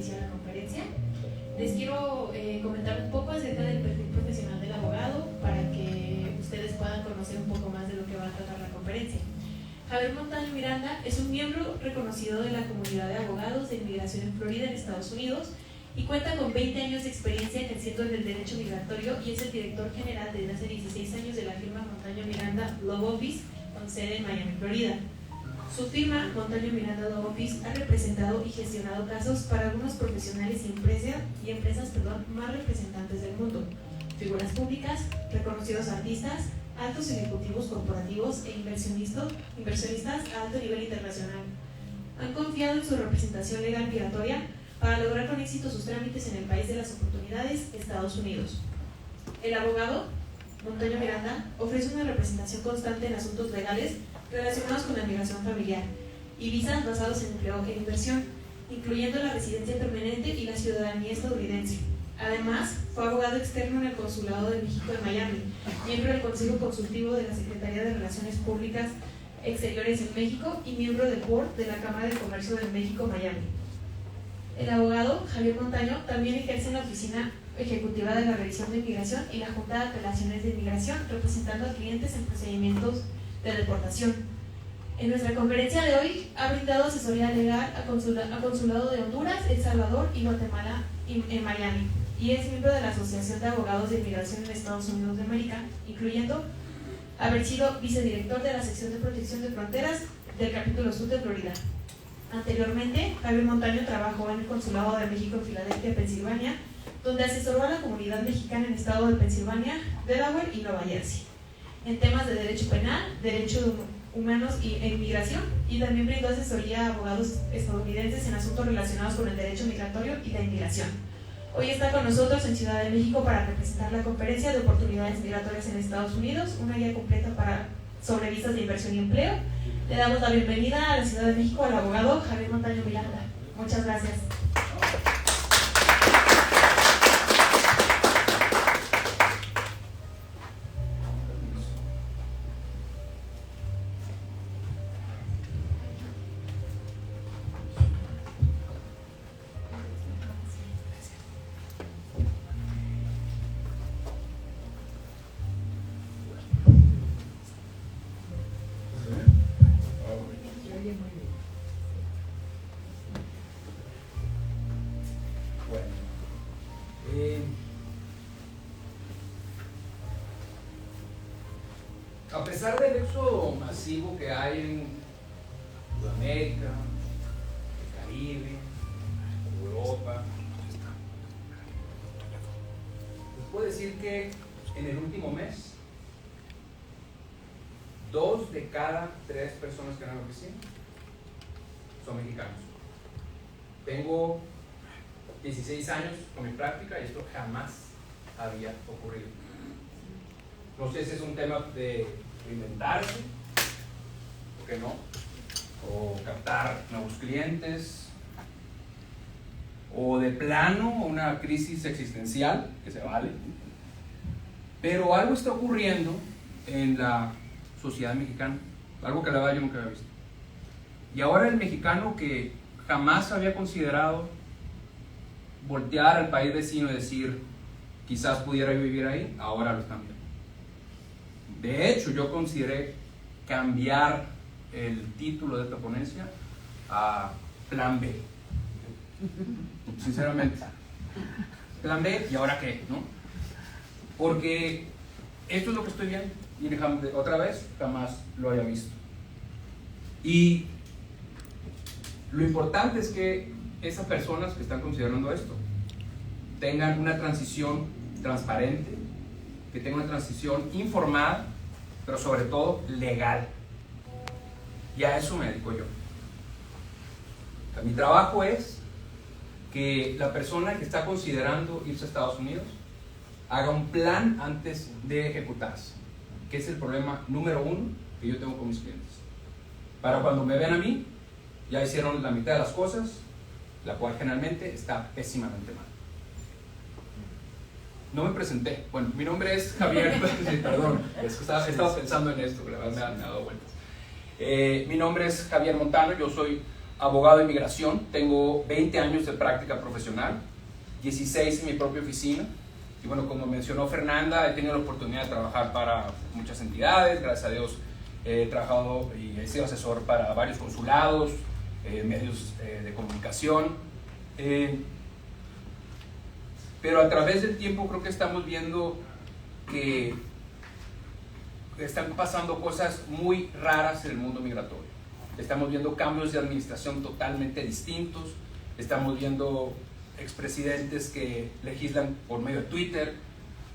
inicio a la conferencia. Les quiero comentar un poco acerca del perfil profesional del abogado para que ustedes puedan conocer un poco más de lo que va a tratar la conferencia. Javier Montaño Miranda es un miembro reconocido de la comunidad de abogados de inmigración en Florida, en Estados Unidos, y cuenta con 20 años de experiencia ejerciendo en el derecho migratorio y es el director general desde hace 16 años de la firma Montaño Miranda Law Office, con sede en Miami, Florida. Su firma, Montaño Miranda Law Office, ha representado y gestionado casos para algunos profesionales y empresas más representantes del mundo, figuras públicas, reconocidos artistas, altos ejecutivos corporativos e inversionistas a alto nivel internacional. Han confiado en su representación legal migratoria para lograr con éxito sus trámites en el país de las oportunidades, Estados Unidos. El abogado Montaño Miranda ofrece una representación constante en asuntos legales relacionados con la migración familiar y visas basados en empleo e inversión, incluyendo la residencia permanente y la ciudadanía estadounidense. Además, fue abogado externo en el Consulado de México en Miami, miembro del Consejo Consultivo de la Secretaría de Relaciones Públicas Exteriores en México y miembro del Board de la Cámara de Comercio de México, Miami. El abogado Javier Montaño también ejerce en la Oficina Ejecutiva de la Revisión de Inmigración y la Junta de Apelaciones de Inmigración, representando a clientes en procedimientos de deportación. En nuestra conferencia de hoy ha brindado asesoría legal a Consulado de Honduras, El Salvador y Guatemala en Miami, y es miembro de la Asociación de Abogados de Inmigración en Estados Unidos de América, incluyendo haber sido vicedirector de la Sección de Protección de Fronteras del Capítulo Sur de Florida. Anteriormente, Javier Montaño trabajó en el Consulado de México en Filadelfia, Pensilvania, donde asesoró a la comunidad mexicana en el estado de Pensilvania, Delaware y Nueva Jersey, en temas de derecho penal, derechos humanos e inmigración, y también brindó asesoría a abogados estadounidenses en asuntos relacionados con el derecho migratorio y la inmigración. Hoy está con nosotros en Ciudad de México para representar la Conferencia de Oportunidades Migratorias en Estados Unidos, una guía completa sobre visas de inversión y empleo. Le damos la bienvenida a la Ciudad de México al abogado Javier Montaño Miranda. Muchas gracias. A pesar del éxodo masivo que hay en Sudamérica, el Caribe, Europa, les puedo decir que en el último mes 2 de cada 3 personas que han en la oficina son mexicanos. Tengo 16 años con mi práctica y esto jamás había ocurrido. No sé si es un tema de inventarse, ¿por qué no? O captar nuevos clientes, o de plano una crisis existencial, que se vale. Pero algo está ocurriendo en la sociedad mexicana, algo que la verdad yo nunca había visto. Y ahora el mexicano que jamás había considerado voltear al país vecino y decir, quizás pudiera vivir ahí, ahora lo están viendo. De hecho, yo consideré cambiar el título de esta ponencia a Plan B. Sinceramente. Plan B, ¿y ahora qué? ¿No? Porque esto es lo que estoy viendo. Y otra vez, jamás lo había visto. Y lo importante es que esas personas que están considerando esto tengan una transición transparente, que tengan una transición informada, pero sobre todo legal. Y a eso me dedico yo. O sea, mi trabajo es que la persona que está considerando irse a Estados Unidos haga un plan antes de ejecutarse, que es el problema número 1 que yo tengo con mis clientes. Para cuando me ven a mí, ya hicieron la mitad de las cosas, la cual generalmente está pésimamente mal. No me presenté. Bueno, mi nombre es Javier. Perdón, es que estaba pensando en esto, que la verdad me ha dado vueltas. Mi nombre es Javier Montaño, yo soy abogado de inmigración, tengo 20 años de práctica profesional, 16 en mi propia oficina. Y bueno, como mencionó Fernanda, he tenido la oportunidad de trabajar para muchas entidades. Gracias a Dios he trabajado y he sido asesor para varios consulados, medios de comunicación. Pero a través del tiempo creo que estamos viendo que están pasando cosas muy raras en el mundo migratorio. Estamos viendo cambios de administración totalmente distintos. Estamos viendo expresidentes que legislan por medio de Twitter.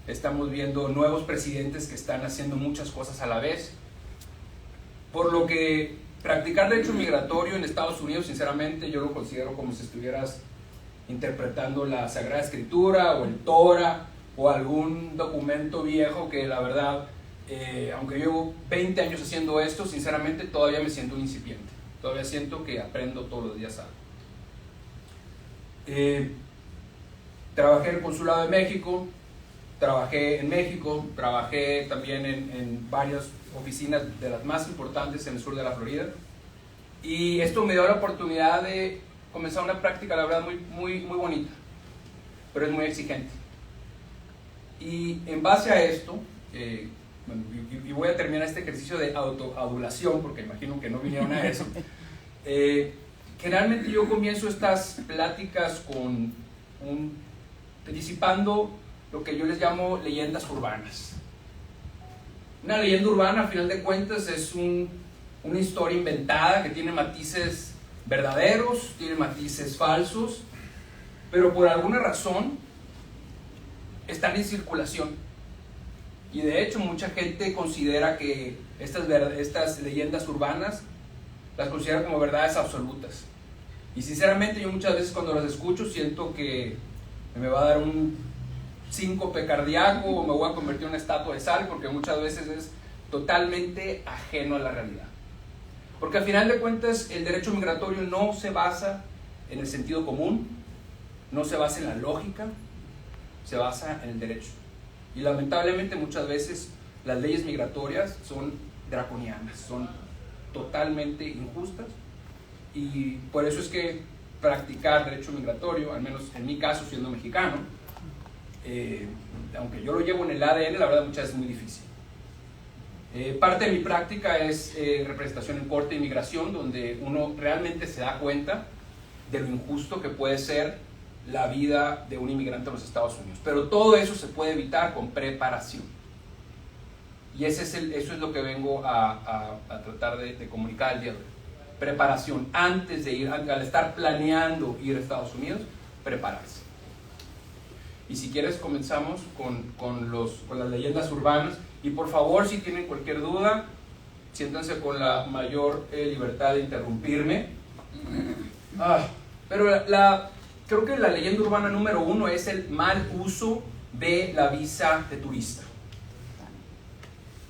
Estamos viendo nuevos presidentes que están haciendo muchas cosas a la vez. Por lo que practicar derecho migratorio en Estados Unidos, sinceramente, yo lo considero como si estuvieras interpretando la Sagrada Escritura o el Torah o algún documento viejo que la verdad, aunque llevo 20 años haciendo esto, sinceramente todavía me siento un incipiente. Todavía siento que aprendo todos los días algo. Trabajé en el Consulado de México, trabajé también en varias oficinas de las más importantes en el sur de la Florida, y esto me dio la oportunidad de comenzar una práctica, la verdad, muy bonita, pero es muy exigente. Y en base a esto, y voy a terminar este ejercicio de autoadulación, porque imagino que no vinieron a eso. Generalmente yo comienzo estas pláticas disipando lo que yo les llamo leyendas urbanas. Una leyenda urbana, a final de cuentas, es una historia inventada que tiene matices verdaderos, tiene matices falsos, pero por alguna razón están en circulación. Y de hecho mucha gente considera que estas leyendas urbanas las considera como verdades absolutas. Y sinceramente yo muchas veces cuando las escucho siento que me va a dar un síncope cardíaco o me voy a convertir en una estatua de sal, porque muchas veces es totalmente ajeno a la realidad. Porque al final de cuentas el derecho migratorio no se basa en el sentido común, no se basa en la lógica, se basa en el derecho. Y lamentablemente muchas veces las leyes migratorias son draconianas, son totalmente injustas, y por eso es que practicar derecho migratorio, al menos en mi caso siendo mexicano, aunque yo lo llevo en el ADN, la verdad muchas veces es muy difícil. Parte de mi práctica es representación en corte de inmigración, donde uno realmente se da cuenta de lo injusto que puede ser la vida de un inmigrante en los Estados Unidos. Pero todo eso se puede evitar con preparación. Y eso es lo que vengo a tratar de comunicar el día de hoy. Preparación. Antes de ir, al estar planeando ir a Estados Unidos, prepararse. Y si quieres comenzamos con las leyendas urbanas. Y por favor, si tienen cualquier duda, siéntanse con la mayor libertad de interrumpirme. Pero creo que la leyenda urbana número 1 es el mal uso de la visa de turista.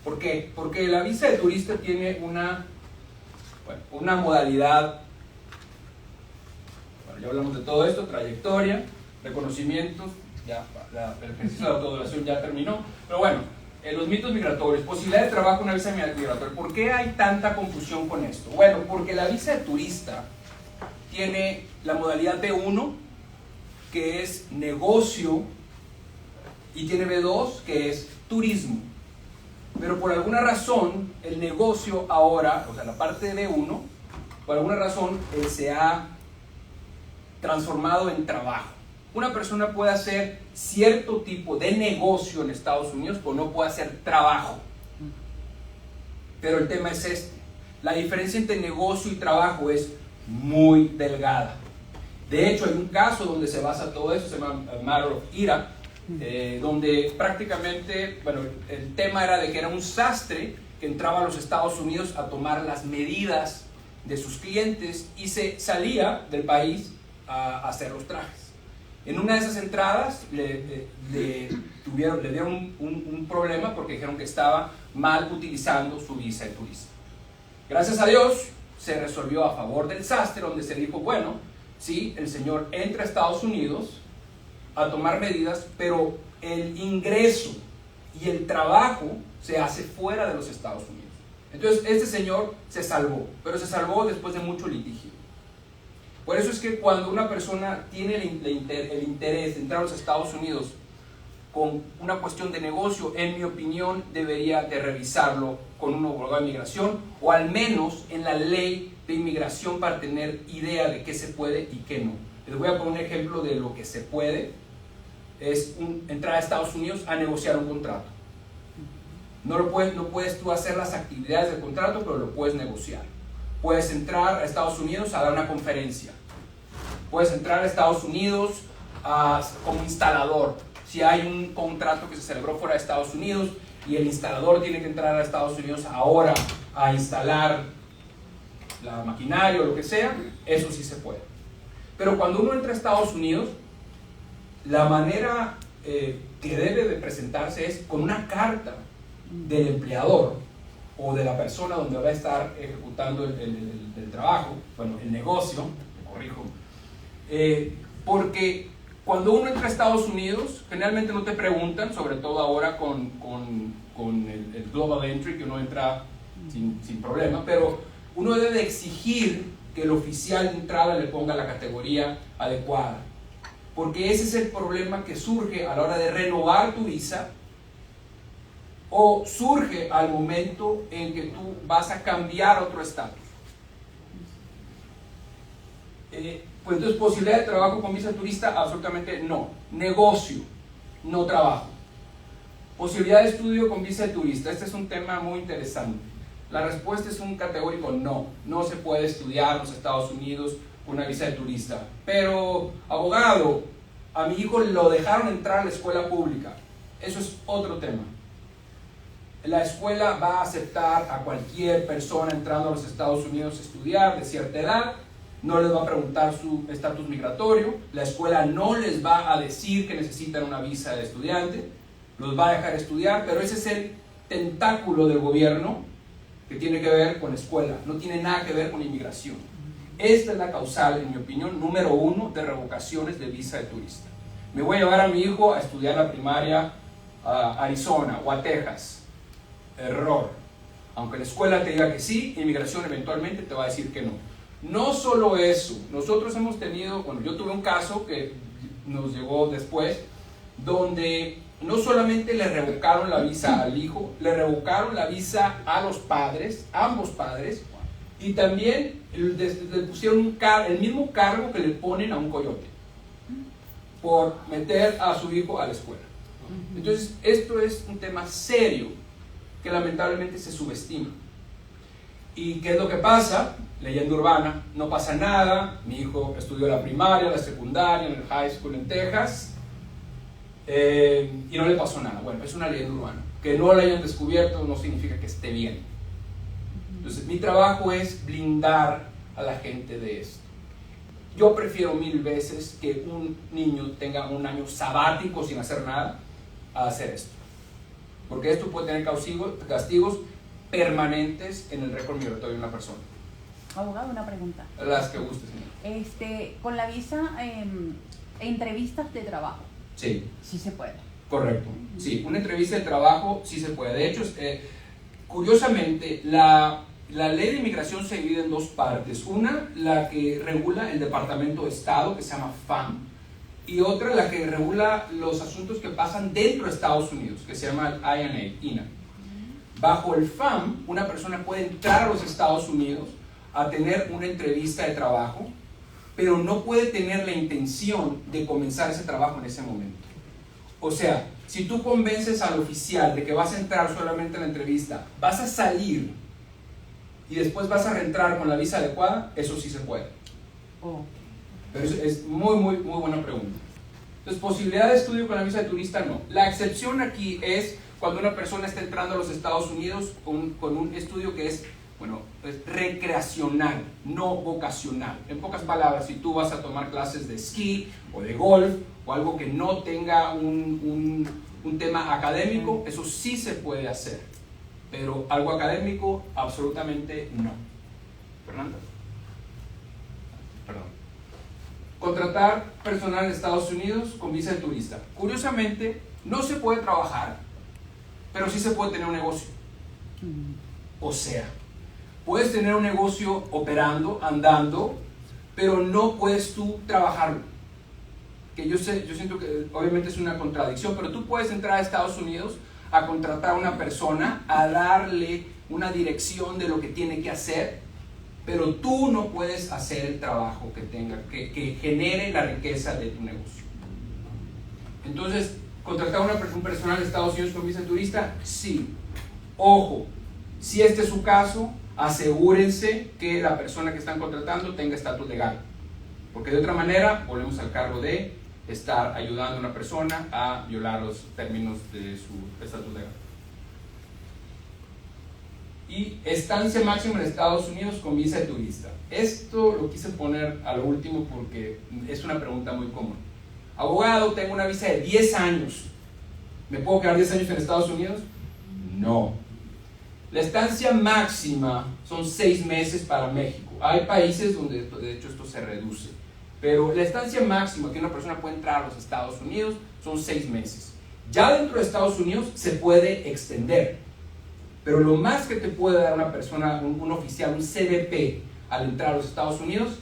¿Por qué? Porque la visa de turista tiene una modalidad. Bueno, ya hablamos de todo esto: trayectoria, reconocimientos, ya el ejercicio de autodolación ya terminó. Pero bueno, los mitos migratorios, posibilidad de trabajo en una visa migratoria. ¿Por qué hay tanta confusión con esto? Bueno, porque la visa de turista tiene la modalidad B1, que es negocio, y tiene B2, que es turismo. Pero por alguna razón, el negocio ahora, o sea, la parte de B1, por alguna razón se ha transformado en trabajo. Una persona puede hacer cierto tipo de negocio en Estados Unidos, pero no puede hacer trabajo. Pero el tema es este: la diferencia entre negocio y trabajo es muy delgada. De hecho, hay un caso donde se basa todo eso, se llama Matter of Ira, donde prácticamente, bueno, el tema era de que era un sastre que entraba a los Estados Unidos a tomar las medidas de sus clientes y se salía del país a hacer los trajes. En una de esas entradas le dieron un problema porque dijeron que estaba mal utilizando su visa de turista. Gracias a Dios se resolvió a favor del sastre, donde se dijo, bueno, sí, el señor entra a Estados Unidos a tomar medidas, pero el ingreso y el trabajo se hace fuera de los Estados Unidos. Entonces este señor se salvó, pero se salvó después de mucho litigio. Por eso es que cuando una persona tiene el interés de entrar a los Estados Unidos con una cuestión de negocio, en mi opinión, debería de revisarlo con un abogado de inmigración o al menos en la ley de inmigración para tener idea de qué se puede y qué no. Les voy a poner un ejemplo de lo que se puede. Es entrar a Estados Unidos a negociar un contrato. No puedes tú hacer las actividades del contrato, pero lo puedes negociar. Puedes entrar a Estados Unidos a dar una conferencia. Puedes entrar a Estados Unidos como instalador. Si hay un contrato que se celebró fuera de Estados Unidos y el instalador tiene que entrar a Estados Unidos ahora a instalar la maquinaria o lo que sea, eso sí se puede. Pero cuando uno entra a Estados Unidos, la manera que debe de presentarse es con una carta del empleador o de la persona donde va a estar ejecutando el trabajo, bueno, el negocio, me corrijo, porque cuando uno entra a Estados Unidos, generalmente no te preguntan, sobre todo ahora con el Global Entry, que uno entra sin problema, pero uno debe de exigir que el oficial de entrada le ponga la categoría adecuada, porque ese es el problema que surge a la hora de renovar tu visa o surge al momento en que tú vas a cambiar otro estatus. Pues entonces, posibilidad de trabajo con visa turista, absolutamente no. Negocio, no trabajo. Posibilidad de estudio con visa de turista, este es un tema muy interesante. La respuesta es un categórico no. No se puede estudiar en los Estados Unidos con una visa de turista. Pero, abogado, a mi hijo lo dejaron entrar a la escuela pública. Eso es otro tema. La escuela va a aceptar a cualquier persona entrando a los Estados Unidos a estudiar de cierta edad. No les va a preguntar su estatus migratorio. La escuela no les va a decir que necesitan una visa de estudiante. Los va a dejar estudiar, pero ese es el tentáculo del gobierno que tiene que ver con escuela. No tiene nada que ver con inmigración. Esta es la causal, en mi opinión, número 1 de revocaciones de visa de turista. Me voy a llevar a mi hijo a estudiar la primaria a Arizona o a Texas. Error. Aunque la escuela te diga que sí, inmigración eventualmente te va a decir que no. No solo eso, nosotros hemos tenido, bueno, yo tuve un caso que nos llegó después, donde no solamente le revocaron la visa al hijo, le revocaron la visa a los padres, ambos padres, y también le pusieron el mismo cargo que le ponen a un coyote por meter a su hijo a la escuela. Entonces, esto es un tema serio que lamentablemente se subestima. ¿Y qué es lo que pasa? Leyenda urbana, no pasa nada. Mi hijo estudió la primaria, la secundaria, en el high school en Texas, y no le pasó nada. Bueno, es una leyenda urbana. Que no la hayan descubierto no significa que esté bien. Entonces, mi trabajo es blindar a la gente de esto. Yo prefiero 1000 veces que un niño tenga un año sabático sin hacer nada a hacer esto. Porque esto puede tener castigos permanentes en el récord migratorio de una persona. Abogado, una pregunta. Las que guste, señor. Con la visa, entrevistas de trabajo. Sí. Sí se puede. Correcto. Sí, una entrevista de trabajo sí se puede. De hecho, curiosamente, la ley de inmigración se divide en dos partes. Una, la que regula el Departamento de Estado, que se llama FAM, y otra, la que regula los asuntos que pasan dentro de Estados Unidos, que se llama INA. Bajo el FAM, una persona puede entrar a los Estados Unidos a tener una entrevista de trabajo, pero no puede tener la intención de comenzar ese trabajo en ese momento. O sea, si tú convences al oficial de que vas a entrar solamente a la entrevista, vas a salir y después vas a reentrar con la visa adecuada, eso sí se puede. Pero es muy buena pregunta. Entonces, posibilidad de estudio con la visa de turista, no. La excepción aquí es cuando una persona está entrando a los Estados Unidos con un estudio que es, es recreacional, no vocacional. En pocas palabras, si tú vas a tomar clases de esquí o de golf o algo que no tenga un tema académico, eso sí se puede hacer. Pero algo académico, absolutamente no. Fernanda. Perdón. Contratar personal en Estados Unidos con visa de turista. Curiosamente, no se puede trabajar, pero sí se puede tener un negocio. O sea, puedes tener un negocio operando, andando, pero no puedes tú trabajarlo. Que yo siento que obviamente es una contradicción, pero tú puedes entrar a Estados Unidos a contratar a una persona, a darle una dirección de lo que tiene que hacer, pero tú no puedes hacer el trabajo que genere la riqueza de tu negocio. Entonces, ¿contratar a un personal de Estados Unidos con visa de turista? Sí. Ojo, si este es su caso, asegúrense que la persona que están contratando tenga estatus legal, porque de otra manera volvemos al cargo de estar ayudando a una persona a violar los términos de su estatus legal. Y estancia máxima en Estados Unidos con visa de turista. Esto lo quise poner a lo último porque es una pregunta muy común. Abogado, tengo una visa de 10 años. ¿Me puedo quedar 10 años en Estados Unidos? No. La estancia máxima son 6 meses para México. Hay países donde de hecho esto se reduce. Pero la estancia máxima que una persona puede entrar a los Estados Unidos son 6 meses. Ya dentro de Estados Unidos se puede extender. Pero lo más que te puede dar una persona, un oficial, un CBP, al entrar a los Estados Unidos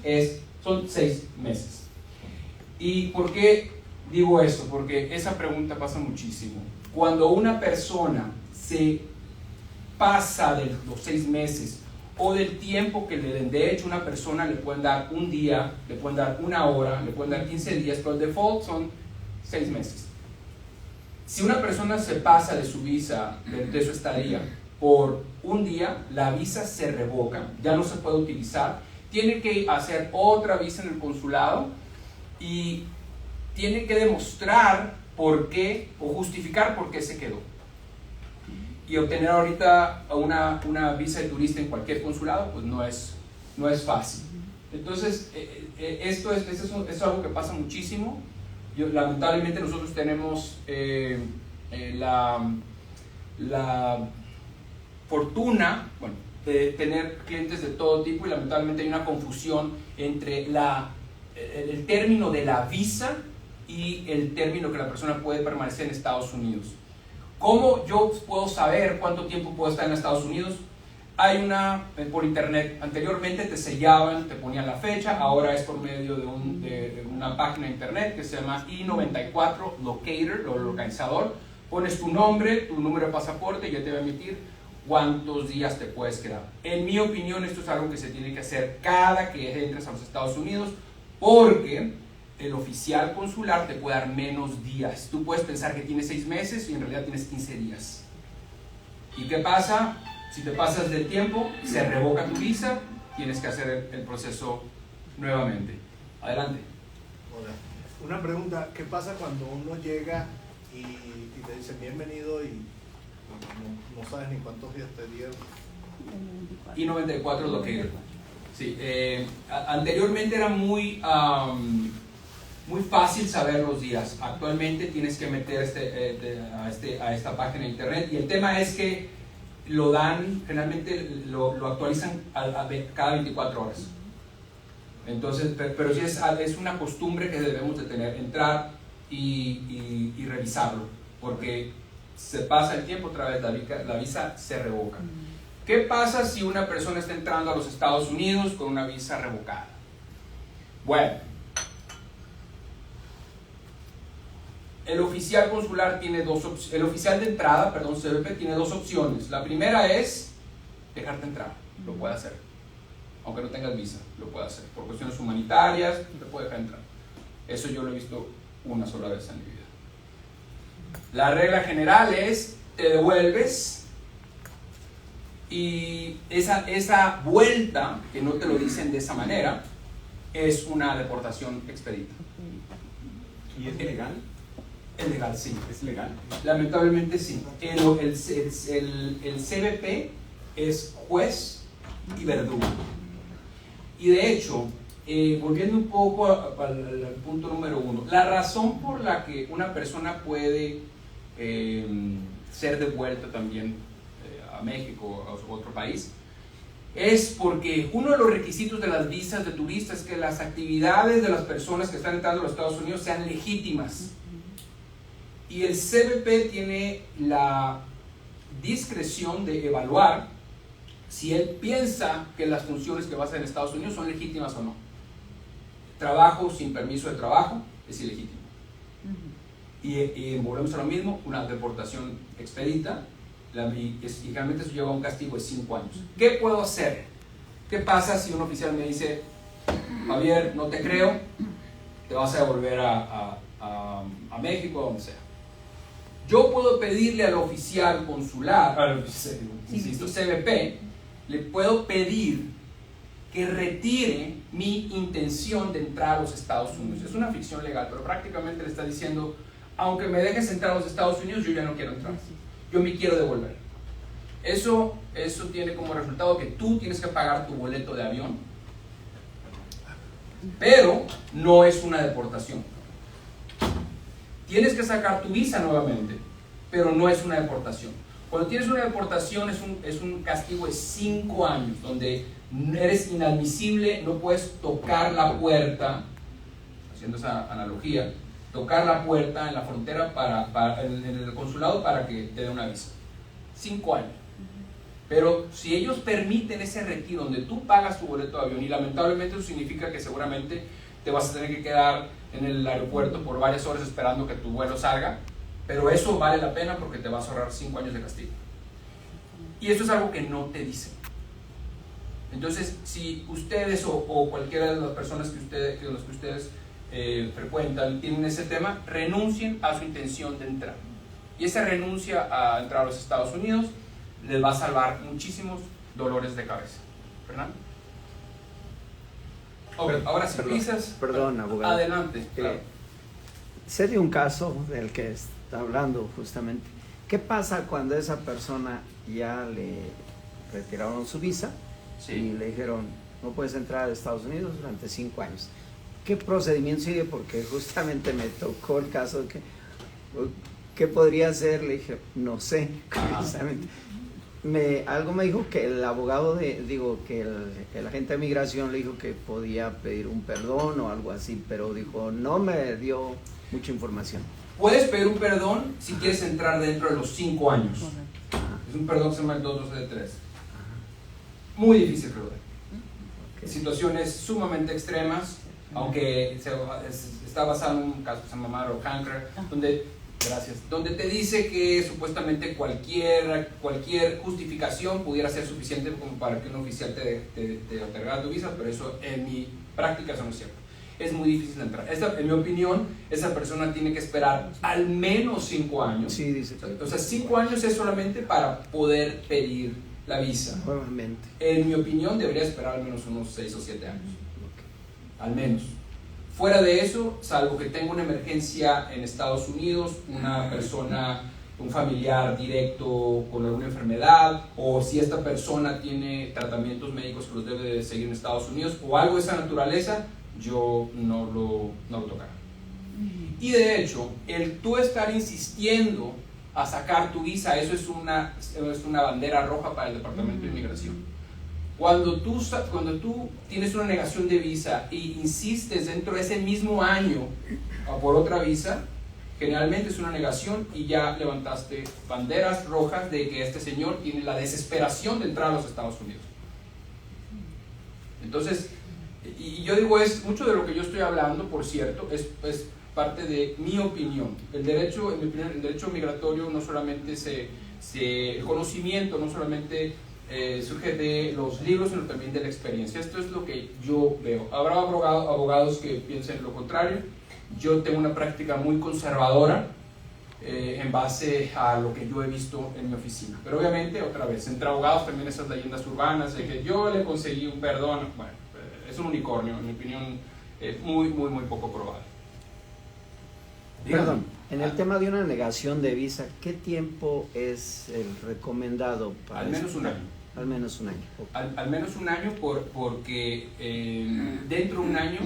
son 6 meses. ¿Y por qué digo eso? Porque esa pregunta pasa muchísimo. Cuando una persona se pasa de los 6 meses o del tiempo que le den, de hecho una persona le pueden dar un día, le pueden dar una hora, le pueden dar 15 días, pero el default son 6 meses. Si una persona se pasa de su visa, de su estadía, por un día, la visa se revoca, ya no se puede utilizar, tiene que hacer otra visa en el consulado y tiene que demostrar por qué o justificar por qué se quedó. Y obtener ahorita una visa de turista en cualquier consulado, pues no es fácil. Entonces, esto es algo que pasa muchísimo. Lamentablemente nosotros tenemos la fortuna, bueno, de tener clientes de todo tipo, y lamentablemente hay una confusión entre el término de la visa y el término que la persona puede permanecer en Estados Unidos. ¿Cómo yo puedo saber cuánto tiempo puedo estar en Estados Unidos? Hay por internet. Anteriormente te sellaban, te ponían la fecha, ahora es por medio de una página de internet que se llama I-94 Locator, o localizador. Pones tu nombre, tu número de pasaporte y ya te va a emitir cuántos días te puedes quedar. En mi opinión, esto es algo que se tiene que hacer cada que entres a los Estados Unidos, porque el oficial consular te puede dar menos días. Tú puedes pensar que tienes 6 meses y en realidad tienes 15 días. ¿Y qué pasa? Si te pasas del tiempo, se revoca tu visa, tienes que hacer el proceso nuevamente. Adelante. Hola. Una pregunta, ¿qué pasa cuando uno llega y te dicen bienvenido y no sabes ni cuántos días te dieron? Y 94 es lo que era. Sí, anteriormente era muy fácil saber los días. Actualmente tienes que meter a esta página de internet, y el tema es que lo dan, generalmente lo actualizan cada 24 horas. Entonces, pero sí es una costumbre que debemos de tener, entrar y revisarlo, porque se pasa el tiempo, otra vez la visa se revoca. ¿Qué pasa si una persona está entrando a los Estados Unidos con una visa revocada? Bueno, el oficial consular tiene el oficial de entrada, CBP, tiene 2 opciones. La primera es dejarte entrar, lo puede hacer, aunque no tengas visa, lo puede hacer. Por cuestiones humanitarias, te puede dejar entrar. Eso yo lo he visto una sola vez en mi vida. La regla general es, te devuelves, y esa vuelta, que no te lo dicen de esa manera, es una deportación expedita. ¿Y es legal? Es legal, sí. ¿Es legal? Lamentablemente sí. El CBP es juez y verdugo. Y de hecho, volviendo un poco al punto número 1, la razón por la que una persona puede ser devuelta también a México o a otro país es porque uno de los requisitos de las visas de turista es que las actividades de las personas que están entrando a los Estados Unidos sean legítimas. Y el CBP tiene la discreción de evaluar si él piensa que las funciones que va a hacer en Estados Unidos son legítimas o no. trabajo sin permiso de trabajo es ilegítimo. Y volvemos a lo mismo, una deportación expedita, y realmente eso lleva a un castigo de 5 años. ¿Qué puedo hacer? ¿Qué pasa si un oficial me dice, Javier, no te creo, te vas a devolver a México, a donde sea? Yo puedo pedirle al oficial consular, insisto, CBP, le puedo pedir que retire mi intención de entrar a los Estados Unidos. Es una ficción legal, pero prácticamente le está diciendo, aunque me dejes entrar a los Estados Unidos, yo ya no quiero entrar. Yo me quiero devolver. Eso tiene como resultado que tú tienes que pagar tu boleto de avión, pero no es una deportación. Tienes que sacar tu visa nuevamente, pero no es una deportación. Cuando tienes una deportación es un castigo de 5 años, donde eres inadmisible, no puedes tocar la puerta, haciendo esa analogía, tocar la puerta en la frontera en el consulado para que te dé una visa. 5 años. Pero si ellos permiten ese retiro donde tú pagas tu boleto de avión, y lamentablemente eso significa que seguramente te vas a tener que quedar en el aeropuerto por varias horas esperando que tu vuelo salga, pero eso vale la pena porque te vas a ahorrar 5 años de castigo. Y eso es algo que no te dicen. Entonces, si ustedes o cualquiera de las personas con las que ustedes frecuentan tienen ese tema, renuncien a su intención de entrar. Y esa renuncia a entrar a los Estados Unidos les va a salvar muchísimos dolores de cabeza. ¿Fernando? Okay, ahora sí, visas. Perdón, abogado. Adelante. Claro. Sé de un caso del que está hablando justamente. ¿Qué pasa cuando esa persona ya le retiraron su visa y le dijeron no puedes entrar a Estados Unidos durante 5 años? ¿Qué procedimiento sigue? Porque justamente me tocó el caso de que ¿qué podría hacer? Le dije, no sé, precisamente. Algo me dijo que el abogado, que el agente de migración le dijo que podía pedir un perdón o algo así, pero dijo, no me dio mucha información. Puedes pedir un perdón si quieres entrar dentro de los 5 años. Es un perdón que se llama el 223. Muy difícil, creo. Okay. Situaciones sumamente extremas, aunque está basado en un caso que se llama Matter of Hanker, donde te dice que supuestamente cualquier justificación pudiera ser suficiente como para que un oficial te otorgara tu visa, pero eso en mi práctica eso no es cierto. Es muy difícil entrar. En mi opinión, esa persona tiene que esperar al menos 5 años. Sí, dice. O sea, 5 años es solamente para poder pedir la visa. Nuevamente. En mi opinión, debería esperar al menos unos 6 o 7 años. Al menos. Fuera de eso, salvo que tenga una emergencia en Estados Unidos, una persona, un familiar directo con alguna enfermedad, o si esta persona tiene tratamientos médicos que los debe de seguir en Estados Unidos, o algo de esa naturaleza, yo no lo tocaré. Y de hecho, el tú estar insistiendo a sacar tu visa, eso es una bandera roja para el Departamento de Inmigración. Cuando tú tienes una negación de visa e insistes dentro de ese mismo año por otra visa, generalmente es una negación y ya levantaste banderas rojas de que este señor tiene la desesperación de entrar a los Estados Unidos. Entonces, y yo digo, mucho de lo que yo estoy hablando, por cierto, es parte de mi opinión. En mi opinión, el derecho migratorio no solamente el conocimiento no solamente surge de los libros, sino también de la experiencia. Esto es lo que yo veo. Habrá abogados que piensen lo contrario. Yo tengo una práctica muy conservadora en base a lo que yo he visto en mi oficina. Pero obviamente, otra vez, entre abogados también esas leyendas urbanas de que yo le conseguí un perdón, bueno, es un unicornio, en mi opinión, muy, muy, muy poco probable. Perdón, en el tema de una negación de visa, ¿qué tiempo es el recomendado para al menos un año. Al menos un año. Okay. Al menos un año porque dentro de un año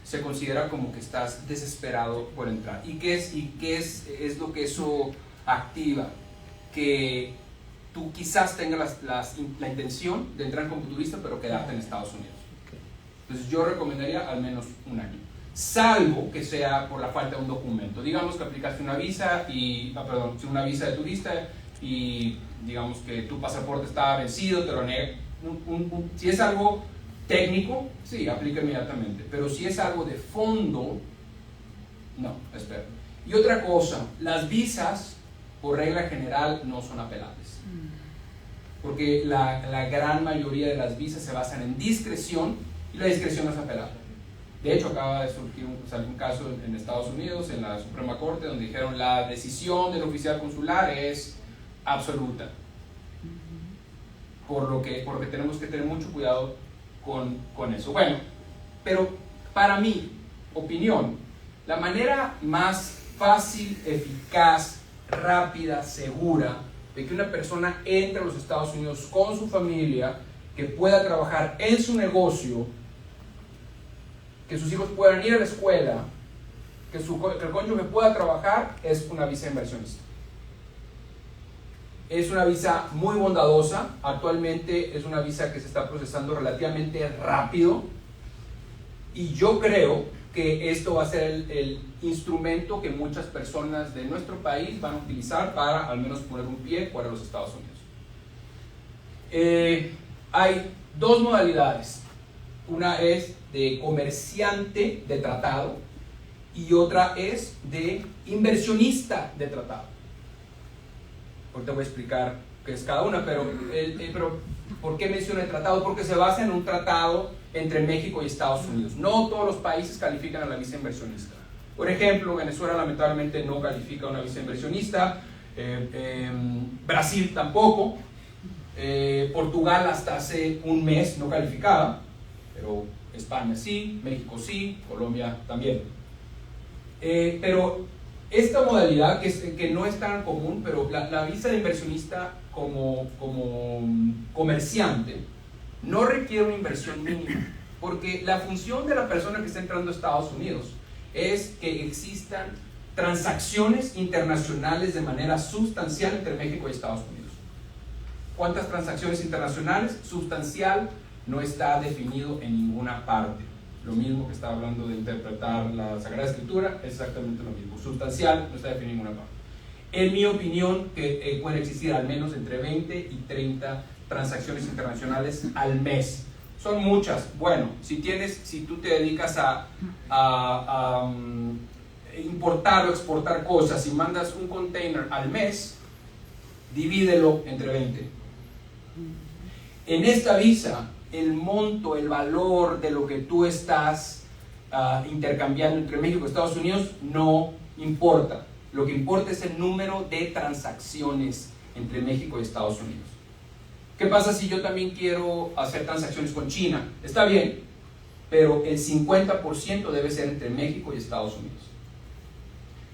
se considera como que estás desesperado por entrar. ¿Y qué es lo que eso activa? Que tú quizás tengas la intención de entrar como turista, pero quedarte en Estados Unidos. Okay. Entonces yo recomendaría al menos un año. Salvo que sea por la falta de un documento. Digamos que aplicaste una visa una visa de turista y digamos que tu pasaporte estaba vencido, te lo negan. Si es algo técnico, sí, aplica inmediatamente. Pero si es algo de fondo, no, espera. Y otra cosa, las visas, por regla general, no son apelables. Porque la gran mayoría de las visas se basan en discreción y la discreción no es apelable. De hecho, acaba de salir un caso en Estados Unidos, en la Suprema Corte, donde dijeron la decisión del oficial consular es absoluta. Porque tenemos que tener mucho cuidado con eso. Bueno, pero para mi opinión, la manera más fácil, eficaz, rápida, segura de que una persona entre a los Estados Unidos con su familia, que pueda trabajar en su negocio, que sus hijos puedan ir a la escuela, que el cónyuge pueda trabajar, es una visa inversionista. Es una visa muy bondadosa. Actualmente es una visa que se está procesando relativamente rápido, y yo creo que esto va a ser el instrumento que muchas personas de nuestro país van a utilizar para al menos poner un pie fuera de los Estados Unidos. Hay dos modalidades. Una es de comerciante de tratado y otra es de inversionista de tratado. Ahorita voy a explicar qué es cada una, pero ¿por qué menciono el tratado? Porque se basa en un tratado entre México y Estados Unidos. No todos los países califican a la visa inversionista. Por ejemplo, Venezuela lamentablemente no califica a una visa inversionista, Brasil tampoco, Portugal hasta hace un mes no calificaba, pero España sí, México sí, Colombia también. Pero esta modalidad, que no es tan común, pero la visa de inversionista como comerciante no requiere una inversión mínima, porque la función de la persona que está entrando a Estados Unidos es que existan transacciones internacionales de manera sustancial entre México y Estados Unidos. ¿Cuántas transacciones internacionales? Sustancial no está definido en ninguna parte. Lo mismo que estaba hablando de interpretar la Sagrada Escritura, es exactamente lo mismo. Sustancial no está definido en ninguna parte. En mi opinión, que pueden existir al menos entre 20 y 30 transacciones internacionales al mes. Son muchas. Bueno, si tú te dedicas a importar o exportar cosas y mandas un container al mes, divídelo entre 20. En esta visa, el monto, el valor de lo que tú estás intercambiando entre México y Estados Unidos no importa. Lo que importa es el número de transacciones entre México y Estados Unidos. ¿Qué pasa si yo también quiero hacer transacciones con China? Está bien, pero el 50% debe ser entre México y Estados Unidos.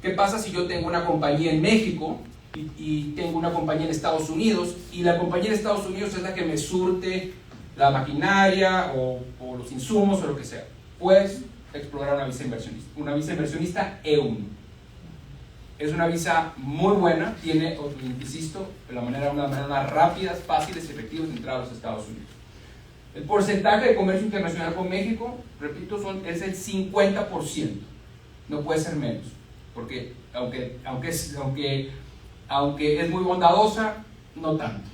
¿Qué pasa si yo tengo una compañía en México y tengo una compañía en Estados Unidos, y la compañía en Estados Unidos es la que me surte la maquinaria o los insumos o lo que sea? Puedes explorar una visa inversionista E1. Es una visa muy buena, tiene, insisto, una manera más rápida, fáciles y efectivas de entrar a los Estados Unidos. El porcentaje de comercio internacional con México, repito, es el 50%, no puede ser menos, porque aunque es muy bondadosa, no tanto.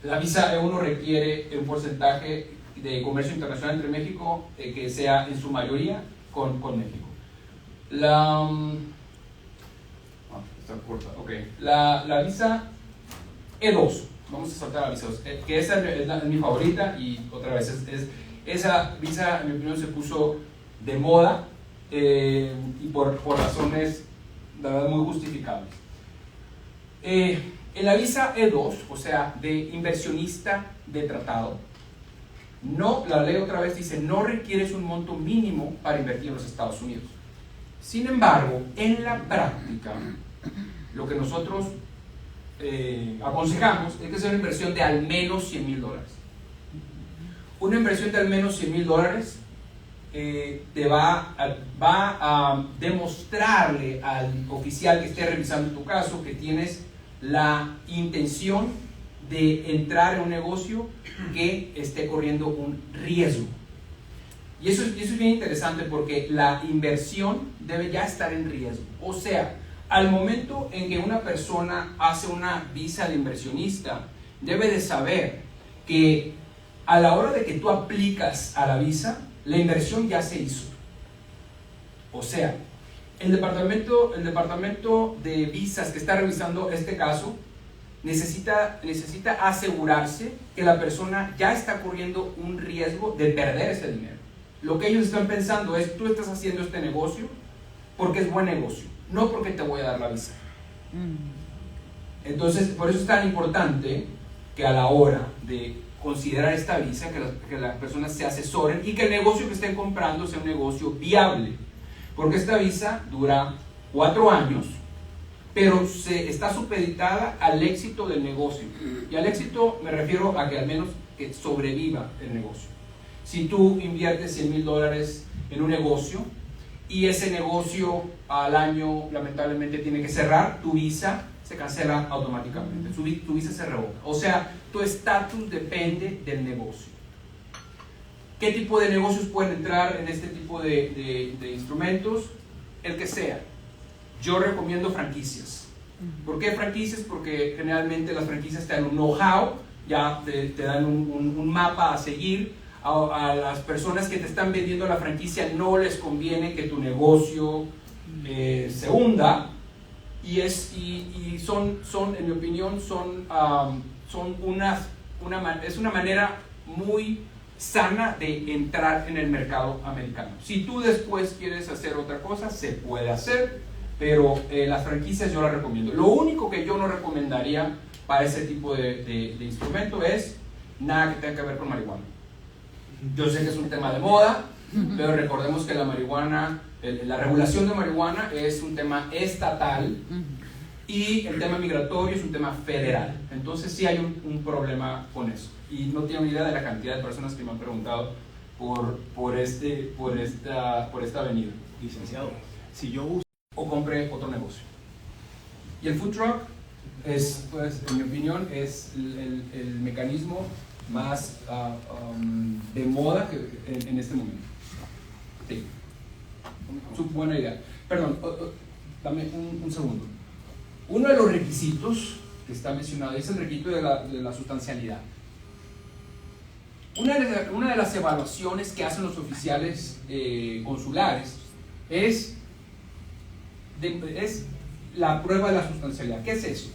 La visa E1 requiere un porcentaje de comercio internacional entre México que sea en su mayoría con México. La visa E2, vamos a saltar la visa 2, que esa es mi favorita, y otra vez, esa visa en mi opinión se puso de moda y por razones, la verdad, muy justificables. En la visa E2, o sea, de inversionista de tratado, no, la ley otra vez dice, no requieres un monto mínimo para invertir en los Estados Unidos. Sin embargo, en la práctica, lo que nosotros aconsejamos es que sea una inversión de al menos $100,000. Una inversión de al menos $100,000 te va a demostrarle al oficial que esté revisando tu caso que tienes la intención de entrar en un negocio que esté corriendo un riesgo. Y eso es bien interesante, porque la inversión debe ya estar en riesgo. O sea, al momento en que una persona hace una visa de inversionista, debe de saber que a la hora de que tú aplicas a la visa, la inversión ya se hizo. O sea, el departamento de visas que está revisando este caso necesita asegurarse que la persona ya está corriendo un riesgo de perder ese dinero. Lo que ellos están pensando es, tú estás haciendo este negocio porque es buen negocio, no porque te voy a dar la visa. Entonces, por eso es tan importante que a la hora de considerar esta visa, que las personas se asesoren y que el negocio que estén comprando sea un negocio viable. Porque esta visa dura 4 años, pero está supeditada al éxito del negocio. Y al éxito me refiero a que al menos que sobreviva el negocio. Si tú inviertes $100,000 en un negocio y ese negocio al año lamentablemente tiene que cerrar, tu visa se cancela automáticamente, tu visa se revoca. O sea, tu estatus depende del negocio. ¿Qué tipo de negocios pueden entrar en este tipo de instrumentos? El que sea. Yo recomiendo franquicias. ¿Por qué franquicias? Porque generalmente las franquicias te dan un know-how, ya te dan un mapa a seguir. A las personas que te están vendiendo la franquicia no les conviene que tu negocio se hunda, y son en mi opinión, es una manera muy sana de entrar en el mercado americano. Si tú después quieres hacer otra cosa, se puede hacer, pero las franquicias yo las recomiendo. Lo único que yo no recomendaría para ese tipo de instrumento es nada que tenga que ver con marihuana. Yo sé que es un tema de moda, pero recordemos que la marihuana, la regulación de marihuana es un tema estatal y el tema migratorio es un tema federal. Entonces sí hay un problema con eso. Y no tengo ni idea de la cantidad de personas que me han preguntado por esta avenida. Licenciado, si yo uso... O compré otro negocio. Y el food truck es, pues, en mi opinión, es el mecanismo más de moda en este momento. Sí. Buena idea. Perdón, dame un segundo. Uno de los requisitos que está mencionado es el requisito de la sustancialidad. Una de las evaluaciones que hacen los oficiales consulares es la prueba de la sustancialidad. ¿Qué es eso?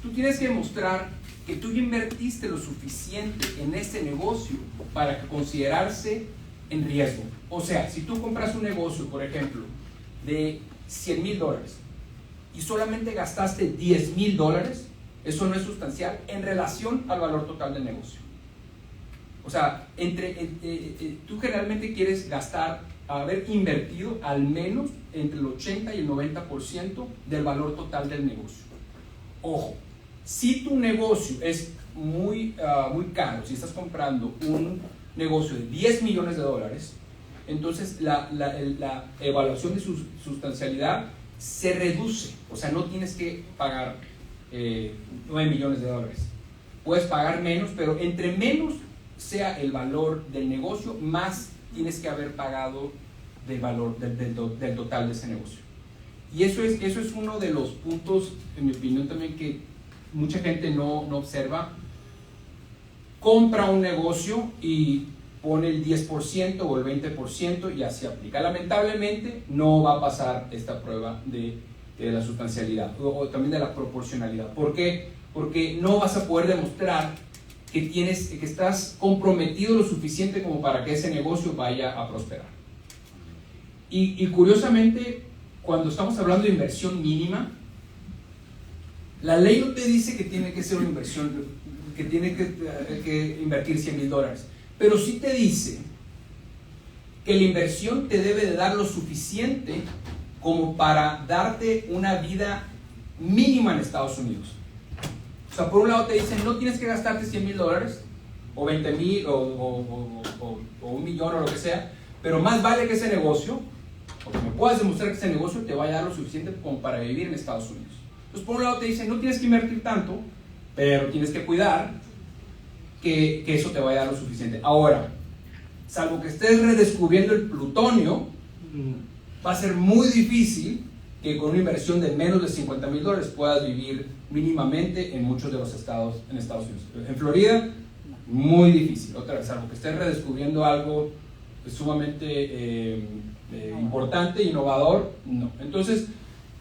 Tú tienes que demostrar que tú invertiste lo suficiente en ese negocio para considerarse en riesgo. O sea, si tú compras un negocio, por ejemplo, de $100,000 y solamente gastaste $10,000, eso no es sustancial en relación al valor total del negocio. O sea, tú generalmente quieres haber invertido al menos entre el 80 y el 90% del valor total del negocio. Ojo, si tu negocio es muy caro, si estás comprando un negocio de $10 millones, entonces la evaluación de su sustancialidad se reduce. O sea, no tienes que pagar $9 millones. Puedes pagar menos, pero entre menos sea el valor del negocio, más tienes que haber pagado del valor del total de ese negocio. Y eso es uno de los puntos, en mi opinión, también que mucha gente no observa. Compra un negocio y pone el 10% o el 20% y así aplica. Lamentablemente no va a pasar esta prueba de la sustancialidad o también de la proporcionalidad. ¿Por qué? Porque no vas a poder demostrar que estás comprometido lo suficiente como para que ese negocio vaya a prosperar. Y curiosamente, cuando estamos hablando de inversión mínima, la ley no te dice que tiene que ser una inversión, que tiene que invertir $100,000, pero sí te dice que la inversión te debe de dar lo suficiente como para darte una vida mínima en Estados Unidos. O sea, por un lado te dicen, no tienes que gastarte $100,000 o 20,000 o $1 millón o lo que sea, pero más vale que ese negocio, o que me puedas demostrar que ese negocio te vaya a dar lo suficiente como para vivir en Estados Unidos. Entonces, por un lado te dicen, no tienes que invertir tanto, pero tienes que cuidar que eso te vaya a dar lo suficiente. Ahora, salvo que estés redescubriendo el plutonio, va a ser muy difícil que con una inversión de menos de $50,000 puedas vivir mínimamente en muchos de los estados en Estados Unidos. En Florida, Muy difícil, otra vez, salvo que estés redescubriendo algo sumamente importante, innovador, no. Entonces,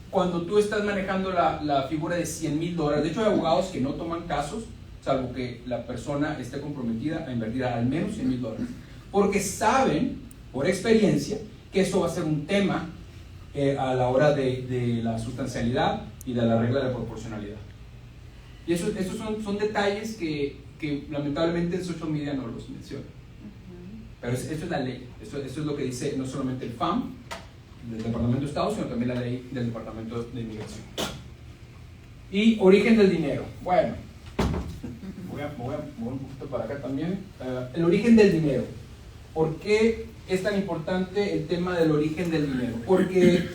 cuando tú estás manejando la figura de $100,000, de hecho hay abogados que no toman casos, salvo que la persona esté comprometida a invertir al menos $100,000, porque saben, por experiencia, que eso va a ser un tema a la hora de la sustancialidad y de la regla de proporcionalidad. Y esos son detalles que lamentablemente el social media no los menciona. Pero eso es la ley, eso es lo que dice no solamente el FAM del Departamento de Estado, sino también la ley del Departamento de Inmigración. Y origen del dinero. Bueno, voy a mover un poquito para acá también. El origen del dinero. ¿Por qué es tan importante el tema del origen del dinero? Porque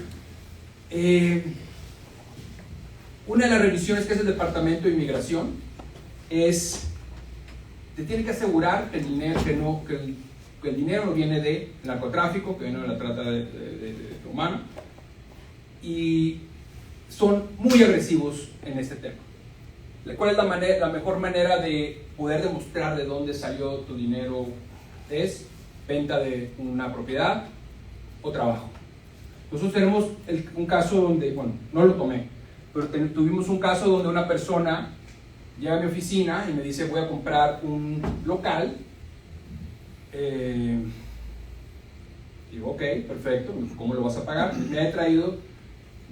una de las revisiones que hace el Departamento de Inmigración es, te tiene que asegurar que el dinero, que el dinero no viene de narcotráfico, que viene de la trata de humano, y son muy agresivos en este tema. ¿Cuál es la mejor manera de poder demostrar de dónde salió tu dinero? Es venta de una propiedad o trabajo. Nosotros tenemos un caso donde, bueno, no lo tomé, pero tuvimos un caso donde una persona llega a mi oficina y me dice: voy a comprar un local. Digo, ok, perfecto, ¿cómo lo vas a pagar? Me he traído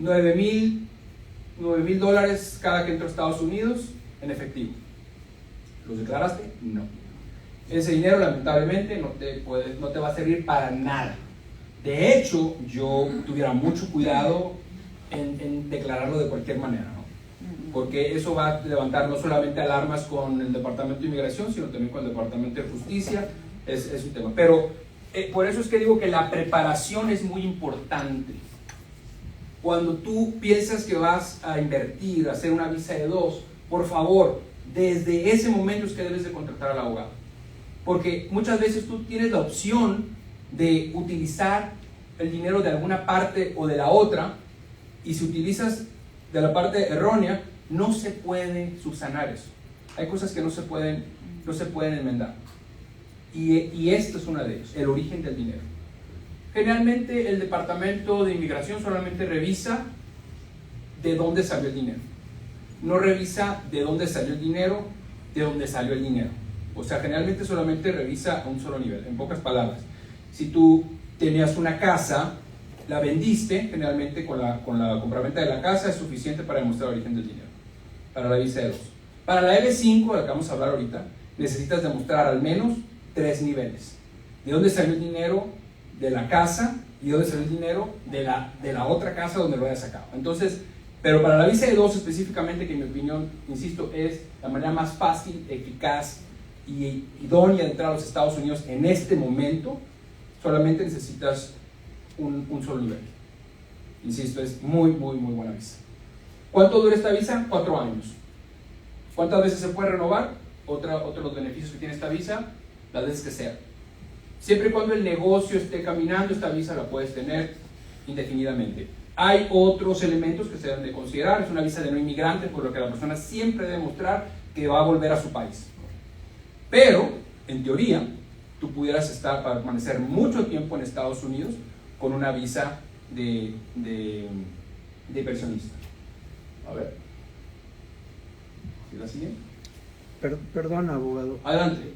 $9,000 cada que entro a Estados Unidos en efectivo. ¿Los declaraste? No. Ese dinero lamentablemente no te va a servir para nada. De hecho, yo tuviera mucho cuidado en declararlo de cualquier manera, ¿no? Porque eso va a levantar no solamente alarmas con el Departamento de Inmigración, sino también con el Departamento de Justicia. Es un tema. Pero por eso es que digo que la preparación es muy importante. Cuando tú piensas que vas a invertir, a hacer una visa E2, por favor, desde ese momento es que debes de contratar al abogado. Porque muchas veces tú tienes la opción de utilizar el dinero de alguna parte o de la otra, y si utilizas de la parte errónea, no se puede subsanar eso. Hay cosas que no se pueden enmendar. Y esto es una de ellas, el origen del dinero. Generalmente el Departamento de Inmigración solamente revisa de dónde salió el dinero. No revisa de dónde salió el dinero, de dónde salió el dinero. O sea, generalmente solamente revisa a un solo nivel. En pocas palabras, si tú tenías una casa, la vendiste, generalmente con la compraventa de la casa es suficiente para demostrar el origen del dinero, para la visa E2. Para la EB5, de la que vamos a hablar ahorita, necesitas demostrar al menos 3 niveles. ¿De dónde salió el dinero de la casa y de dónde salió el dinero de la otra casa donde lo hayas sacado? Entonces, pero para la visa E2 específicamente, que en mi opinión, insisto, es la manera más fácil, eficaz y idónea de entrar a los Estados Unidos en este momento, solamente necesitas un solo nivel. Insisto, es muy, muy, muy buena visa. ¿Cuánto dura esta visa? 4 años. ¿Cuántas veces se puede renovar? Otro de los beneficios que tiene esta visa, las veces que sea. Siempre y cuando el negocio esté caminando, esta visa la puedes tener indefinidamente. Hay otros elementos que se deben de considerar. Es una visa de no inmigrante, por lo que la persona siempre debe mostrar que va a volver a su país. Pero, en teoría, tú pudieras permanecer mucho tiempo en Estados Unidos con una visa de inversionista. A ver. ¿Sí la sigue? Perdón, abogado. Adelante.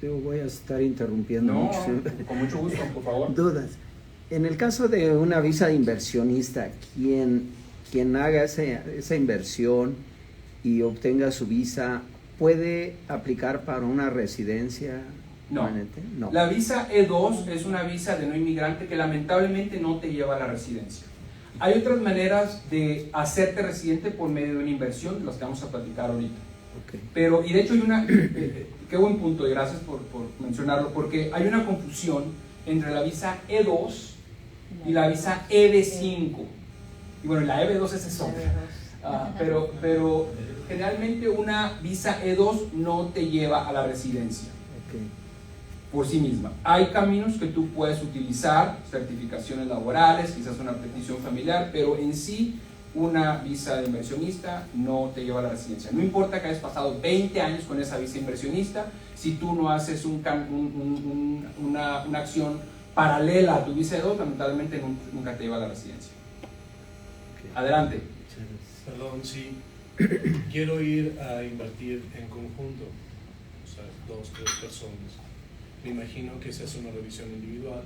Yo voy a estar interrumpiendo No, mucho. con mucho gusto, por favor. Dudas. En el caso de una visa de inversionista, quien haga esa inversión y obtenga su visa, ¿puede aplicar para una residencia permanente? No. La visa E2 es una visa de no inmigrante que lamentablemente no te lleva a la residencia. Hay otras maneras de hacerte residente por medio de una inversión, las que vamos a platicar ahorita. Okay. Pero, y de hecho hay una, qué buen punto y gracias por mencionarlo, porque hay una confusión entre la visa E2 y la visa EB5. Y bueno, la EB2 es eso. Pero generalmente una visa E2 no te lleva a la residencia. Okay. Por sí misma. Hay caminos que tú puedes utilizar, certificaciones laborales, quizás una petición familiar, pero en sí una visa de inversionista no te lleva a la residencia. No importa que hayas pasado 20 años con esa visa inversionista, si tú no haces una acción paralela a tu visa E2, lamentablemente nunca te lleva a la residencia. Adelante. Perdón, si quiero ir a invertir en conjunto, o sea, 2, 3 personas, me imagino que se hace una revisión individual,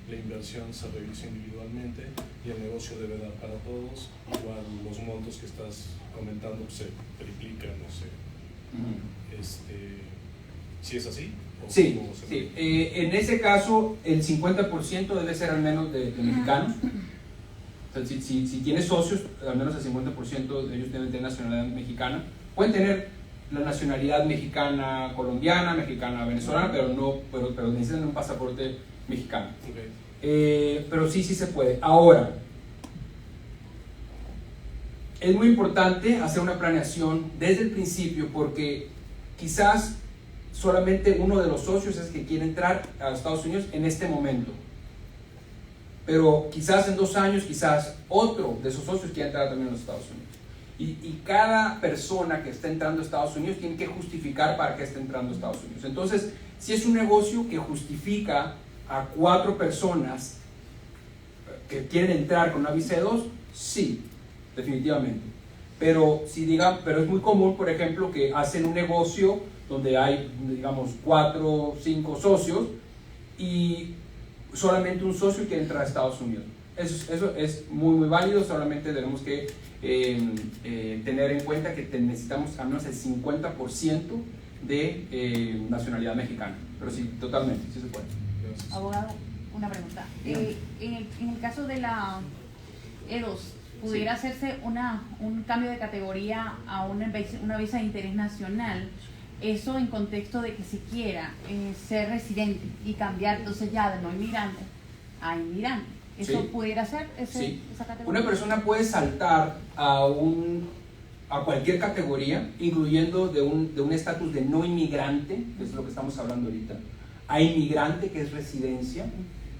la inversión se revisa individualmente y el negocio debe dar para todos. Igual los montos que estás comentando se triplican, no sé. ¿Sí es así? Sí, sí. En ese caso el 50% debe ser al menos de mexicanos. O sea, si tienes socios, al menos el 50% de ellos deben tener nacionalidad mexicana. Pueden tener la nacionalidad mexicana colombiana, mexicana venezolana, pero necesitan un pasaporte mexicano. Okay. Pero sí se puede. Ahora, es muy importante hacer una planeación desde el principio, porque quizás solamente uno de los socios es que quiere entrar a Estados Unidos en este momento, pero quizás en 2 años, quizás otro de esos socios quiera entrar también a los Estados Unidos. Y cada persona que está entrando a Estados Unidos tiene que justificar para qué está entrando a Estados Unidos. Entonces, si es un negocio que justifica a 4 personas que quieren entrar con una visa E2, sí, definitivamente. Pero es muy común, por ejemplo, que hacen un negocio donde hay, digamos, 4 o 5 socios y solamente un socio quiere entrar a Estados Unidos. Eso es muy válido. Solamente tenemos que tener en cuenta que necesitamos al menos el 50% de nacionalidad mexicana. Pero sí, totalmente, sí se puede. Gracias. Abogado, una pregunta. En el caso de la E2, ¿pudiera hacerse un cambio de categoría a una visa de interés nacional? Eso en contexto de que se quiera ser residente y cambiar entonces ya de no inmigrante a inmigrante. ¿Eso Sí. pudiera ser Sí. esa categoría? Una persona puede saltar a cualquier categoría, incluyendo de un estatus de no inmigrante, que es lo que estamos hablando ahorita, a inmigrante, que es residencia,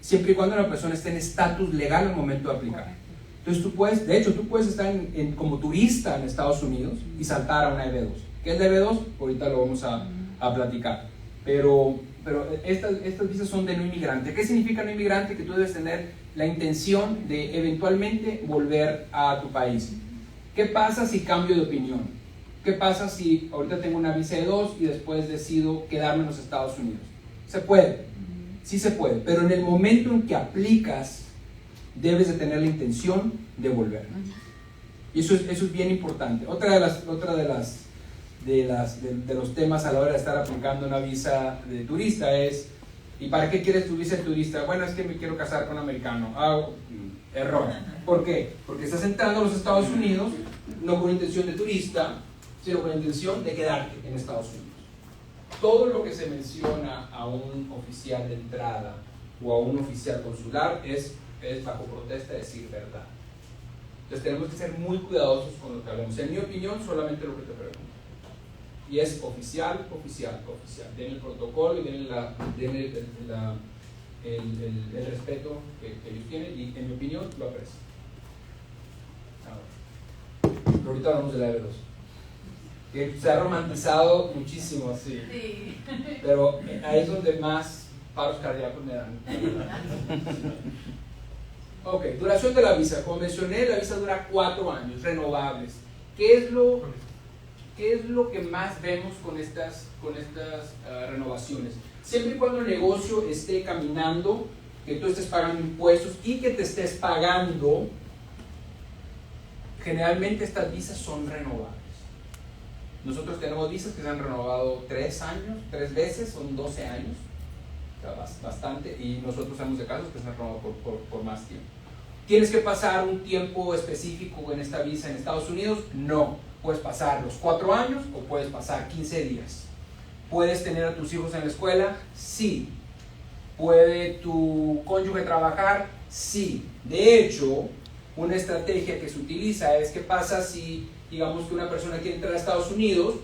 siempre y cuando la persona esté en estatus legal al momento de aplicar. Entonces tú puedes estar como turista en Estados Unidos y saltar a una EB2. ¿Qué es la EB2? Ahorita lo vamos a platicar. Pero estas visas son de no inmigrante. ¿Qué significa no inmigrante? Que tú debes tener la intención de eventualmente volver a tu país. ¿Qué pasa si cambio de opinión? ¿Qué pasa si ahorita tengo una visa E2 y después decido quedarme en los Estados Unidos? Se puede, sí se puede, pero en el momento en que aplicas debes de tener la intención de volver. Y eso es bien importante. Otra de los temas a la hora de estar aplicando una visa de turista es: ¿y para qué quieres tu visa de turista? Bueno, es que me quiero casar con un americano. Error. ¿Por qué? Porque estás entrando a los Estados Unidos no con intención de turista, sino con intención de quedarte en Estados Unidos. Todo lo que se menciona a un oficial de entrada o a un oficial consular es bajo protesta de decir verdad. Entonces tenemos que ser muy cuidadosos con lo que hablamos. En mi opinión, solamente lo que te pregunto. Y es oficial. Den el protocolo y den el respeto que ellos tienen, y en mi opinión lo aprecio. Pero ahorita hablamos de la EB2, que se ha romantizado muchísimo así. Sí. Pero ahí es donde más paros cardíacos me dan. Ok, duración de la visa. Como mencioné, la visa dura 4 años, renovables. ¿Qué es lo que más vemos con estas renovaciones? Siempre y cuando el negocio esté caminando, que tú estés pagando impuestos y que te estés pagando, generalmente estas visas son renovables. Nosotros tenemos visas que se han renovado 3 veces, son 12 años, bastante, y nosotros sabemos de casos que se han renovado por más tiempo. ¿Tienes que pasar un tiempo específico en esta visa en Estados Unidos? No. Puedes pasar los 4 años o puedes pasar 15 días. ¿Puedes tener a tus hijos en la escuela? Sí. ¿Puede tu cónyuge trabajar? Sí. De hecho, una estrategia que se utiliza es: ¿qué pasa si, digamos, que una persona quiere entrar a Estados Unidos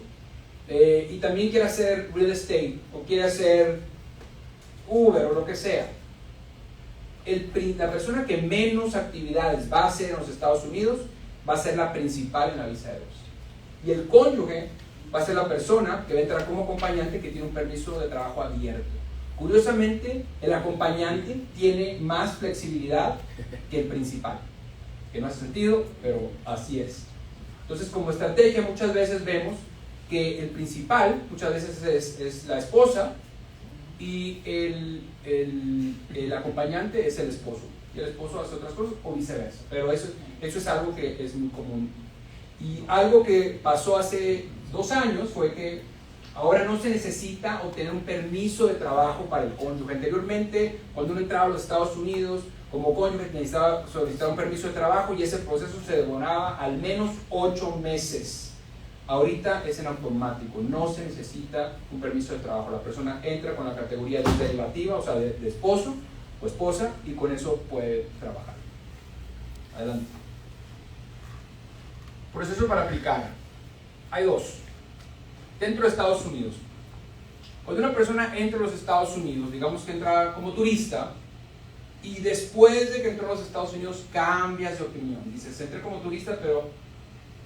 y también quiere hacer real estate o quiere hacer Uber o lo que sea? La persona que menos actividades va a hacer en los Estados Unidos va a ser la principal en la visa de dos. Y el cónyuge va a ser la persona que va a entrar como acompañante, que tiene un permiso de trabajo abierto. Curiosamente, el acompañante tiene más flexibilidad que el principal, que no hace sentido, pero así es. Entonces, como estrategia, muchas veces vemos que el principal, muchas veces es la esposa, y el acompañante es el esposo. Y el esposo hace otras cosas, o viceversa. Pero eso es algo que es muy común. Y algo que pasó hace 2 años fue que ahora no se necesita obtener un permiso de trabajo para el cónyuge. Anteriormente, cuando uno entraba a los Estados Unidos, como cónyuge necesitaba solicitar un permiso de trabajo y ese proceso se demoraba al menos 8 meses. Ahorita es en automático, no se necesita un permiso de trabajo. La persona entra con la categoría de derivativa, o sea, de esposo o esposa, y con eso puede trabajar. Adelante. Proceso para aplicar. Hay 2. Dentro de Estados Unidos. Cuando una persona entra a los Estados Unidos, digamos que entra como turista, y después de que entró a los Estados Unidos cambias de opinión. Dices, entré como turista, pero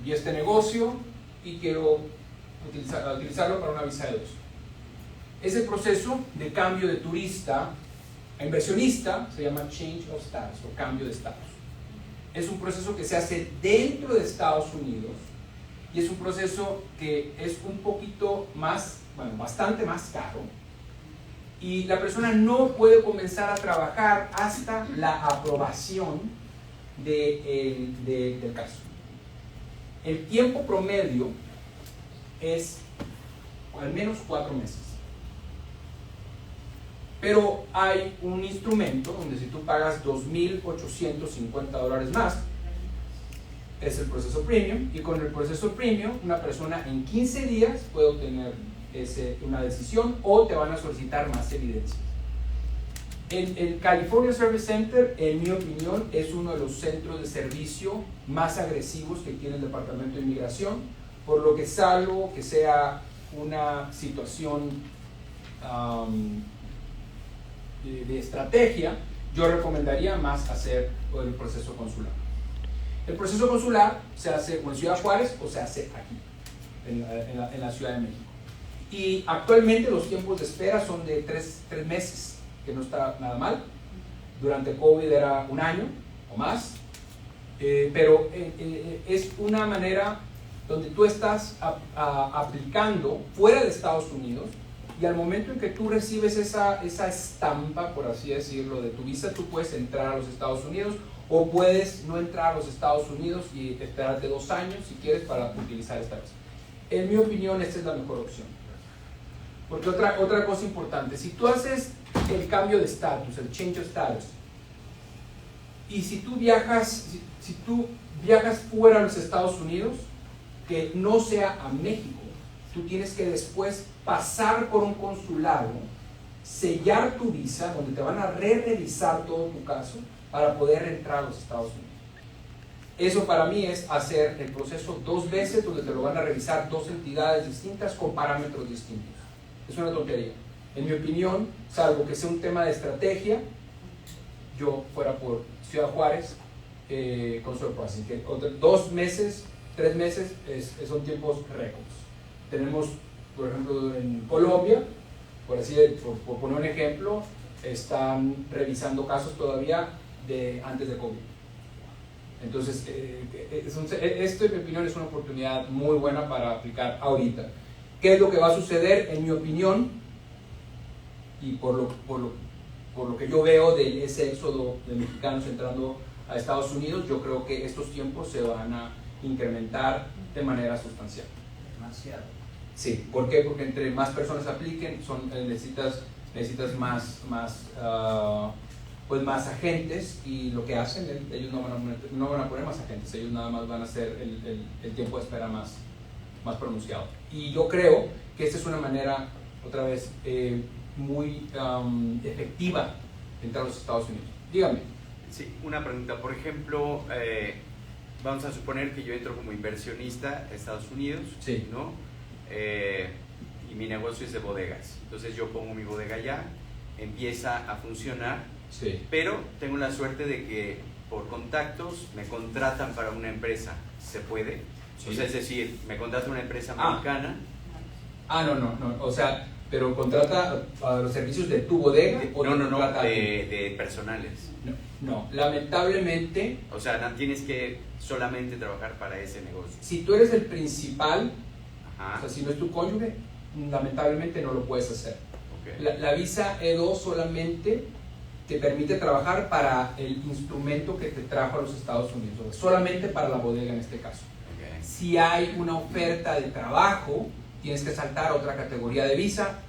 vi este negocio y quiero utilizarlo para una visa de 2. Ese proceso de cambio de turista a inversionista se llama change of status o cambio de estatus. Es un proceso que se hace dentro de Estados Unidos y es un proceso que es un poquito más, bueno, bastante más caro, y la persona no puede comenzar a trabajar hasta la aprobación del caso. El tiempo promedio es al menos 4 meses. Pero hay un instrumento donde si tú pagas $2,850 más, es el proceso premium, y con el proceso premium una persona en 15 días puede obtener una decisión o te van a solicitar más evidencias. El California Service Center, en mi opinión, es uno de los centros de servicio más agresivos que tiene el Departamento de Inmigración, por lo que salvo que sea una situación de estrategia, yo recomendaría más hacer el proceso consular. El proceso consular se hace o en Ciudad Juárez o se hace aquí, en la Ciudad de México. Y actualmente los tiempos de espera son de 3 meses, que no está nada mal. Durante COVID era 1 año o más, pero es una manera donde tú estás aplicando fuera de Estados Unidos, y al momento en que tú recibes esa estampa, por así decirlo, de tu visa, tú puedes entrar a los Estados Unidos, o puedes no entrar a los Estados Unidos y esperarte 2 años si quieres para utilizar esta visa. En mi opinión, esta es la mejor opción. Porque otra cosa importante, si tú haces el cambio de estatus, el change of status, y si tú viajas fuera de los Estados Unidos, que no sea a México, tú tienes que después pasar por un consulado, sellar tu visa, donde te van a revisar todo tu caso para poder entrar a los Estados Unidos. Eso para mí es hacer el proceso 2 veces, donde te lo van a revisar 2 entidades distintas con parámetros distintos. Es una tontería. En mi opinión, salvo que sea un tema de estrategia, yo fuera por Ciudad Juárez, Consular Processing, que 2 meses, 3 meses son tiempos récords. Tenemos, por ejemplo, en Colombia, por poner un ejemplo, están revisando casos todavía de antes de COVID. Entonces, esto en mi opinión es una oportunidad muy buena para aplicar ahorita. ¿Qué es lo que va a suceder? En mi opinión, y por lo que yo veo de ese éxodo de mexicanos entrando a Estados Unidos, yo creo que estos tiempos se van a incrementar de manera sustancial. Demasiado. Sí, ¿por qué? Porque entre más personas apliquen, necesitas más agentes, y lo que hacen, ellos no van a poner más agentes, ellos nada más van a hacer el tiempo de espera más pronunciado. Y yo creo que esta es una manera, otra vez, muy efectiva de entrar a los Estados Unidos. Dígame. Sí, una pregunta. Por ejemplo, vamos a suponer que yo entro como inversionista a Estados Unidos, sí, ¿no? Y mi negocio es de bodegas. Entonces yo pongo mi bodega allá, empieza a funcionar, sí, pero tengo la suerte de que por contactos me contratan para una empresa, ¿se puede? Sí. O sea, es decir, me contrata una empresa americana. No, o sea, pero contrata a los servicios de tu bodega o No, contrata a ti? de personales. No, lamentablemente, O sea, no tienes que solamente trabajar para ese negocio. si tú eres el principal, Ajá. o sea, si no es tu cónyuge, lamentablemente no lo puedes hacer. Ok. La visa E2 solamente te permite trabajar para el instrumento que te trajo a los Estados Unidos, o sea, solamente para la bodega en este caso. Ok. Si hay una oferta de trabajo, tienes que saltar a otra categoría de visa.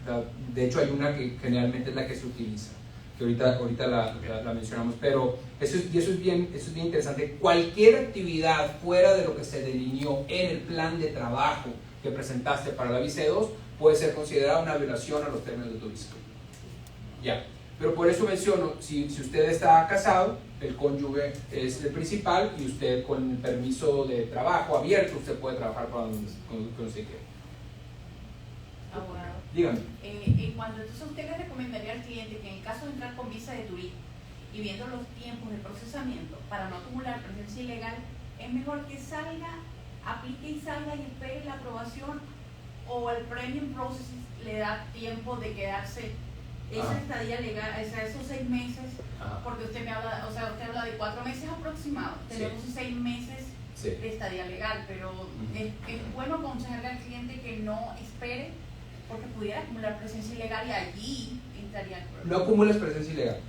De hecho, hay una que generalmente es la que se utiliza, que ahorita la mencionamos, pero eso es bien interesante. Cualquier actividad fuera de lo que se delineó en el plan de trabajo que presentaste para la visa E2 puede ser considerada una violación a los términos de tu visa. Ya. Pero por eso menciono, si usted está casado, el cónyuge es el principal y usted con el permiso de trabajo abierto, usted puede trabajar para donde usted quiera. Abogado. Dígame. En cuanto entonces usted le recomendaría al cliente que en el caso de entrar con visa de turismo y viendo los tiempos de procesamiento para no acumular presencia ilegal, es mejor que salga, aplique y salga y espere la aprobación, o el premium process le da tiempo de quedarse esa estadía legal, o sea, esos 6 meses, porque usted me habla, o sea, usted habla de 4 meses aproximados, tenemos 6 meses de estadía legal, pero es bueno aconsejarle al cliente que no espere, porque pudiera acumular presencia ilegal y allí entraría el problema. No acumules presencia ilegal.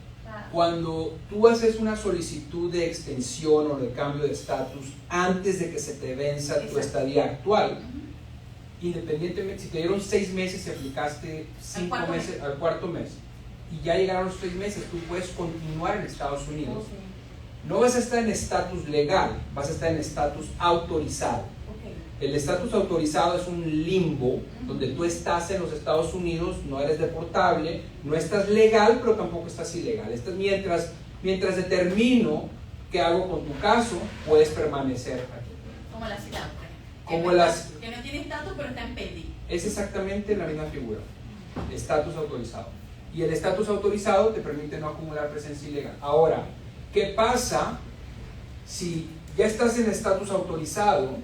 Cuando tú haces una solicitud de extensión o de cambio de estatus antes de que se te venza tu estadía actual, independientemente, si te dieron 6 meses y aplicaste 5 meses al cuarto mes y ya llegaron los 6 meses, tú puedes continuar en Estados Unidos. No vas a estar en estatus legal, vas a estar en estatus autorizado. El estatus autorizado es un limbo donde tú estás en los Estados Unidos, no eres deportable, no estás legal, pero tampoco estás ilegal. Mientras determino qué hago con tu caso, puedes permanecer aquí. Como la ciudad, que no tiene estatus, pero está en pendiente. Es exactamente la misma figura, estatus autorizado. Y el estatus autorizado te permite no acumular presencia ilegal. Ahora, ¿qué pasa si ya estás en estatus autorizado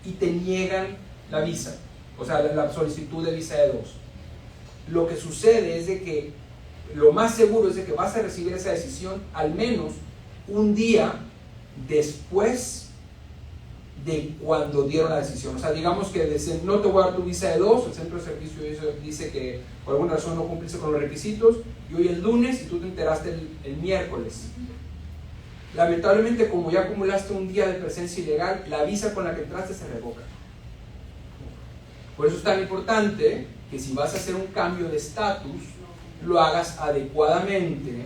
y te niegan la visa? O sea, la solicitud de visa E2. Lo que sucede es de que lo más seguro es de que vas a recibir esa decisión al menos un día después de cuando dieron la decisión. O sea, digamos que dicen, no te voy a dar tu visa E2, el centro de servicio dice que por alguna razón no cumpliste con los requisitos, y hoy es lunes y tú te enteraste el miércoles. Lamentablemente, como ya acumulaste un día de presencia ilegal, la visa con la que entraste se revoca. Por eso es tan importante que si vas a hacer un cambio de estatus, lo hagas adecuadamente,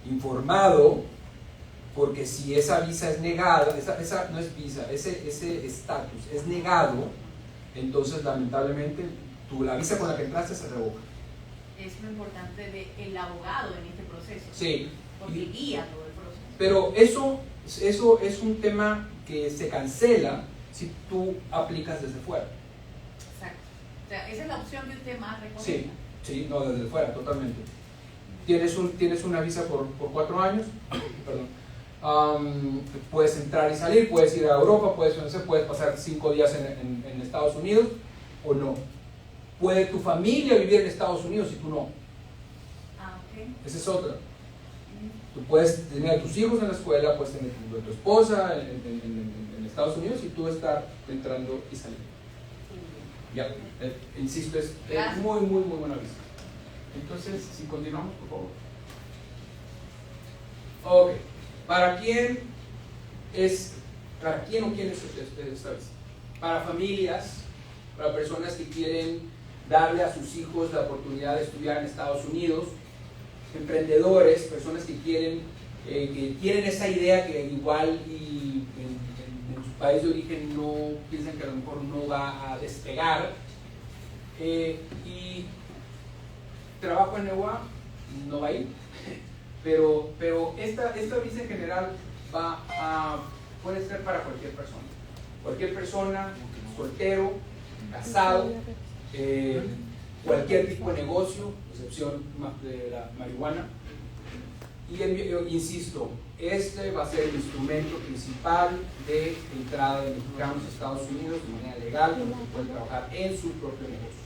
informado, porque si esa visa es negada, esa no es visa, ese estatus es negado, entonces lamentablemente la visa con la que entraste se revoca. Es lo importante del abogado en este proceso. Sí. Porque guía todo el proceso. Pero eso es un tema que se cancela si tú aplicas desde fuera. Exacto. O sea, esa es la opción que usted más recomienda. Sí, no, desde fuera, totalmente. Tienes una visa por 4 años, perdón. Puedes entrar y salir, puedes ir a Europa, puedes pasar 5 días en Estados Unidos o no. Puede tu familia vivir en Estados Unidos y tú no. Esa es otra. Tú puedes tener a tus hijos en la escuela, puedes tener a tu esposa en Estados Unidos y tú estar entrando y saliendo. Ya, insisto, es muy, muy, muy buena visa. Entonces, si continuamos, por favor. Ok. ¿Para quién o quién es esta visa? Para familias, para personas que quieren darle a sus hijos la oportunidad de estudiar en Estados Unidos, emprendedores, personas que tienen esa idea que igual y en su país de origen no piensan que a lo mejor no va a despegar, y trabajo en EUA no va a ir, pero esta visa en general puede ser para cualquier persona, soltero, casado, cualquier tipo de negocio, excepción de la marihuana, Y insisto, este va a ser el instrumento principal de entrada de mexicanos a Estados Unidos de manera legal, donde pueden trabajar en su propio negocio.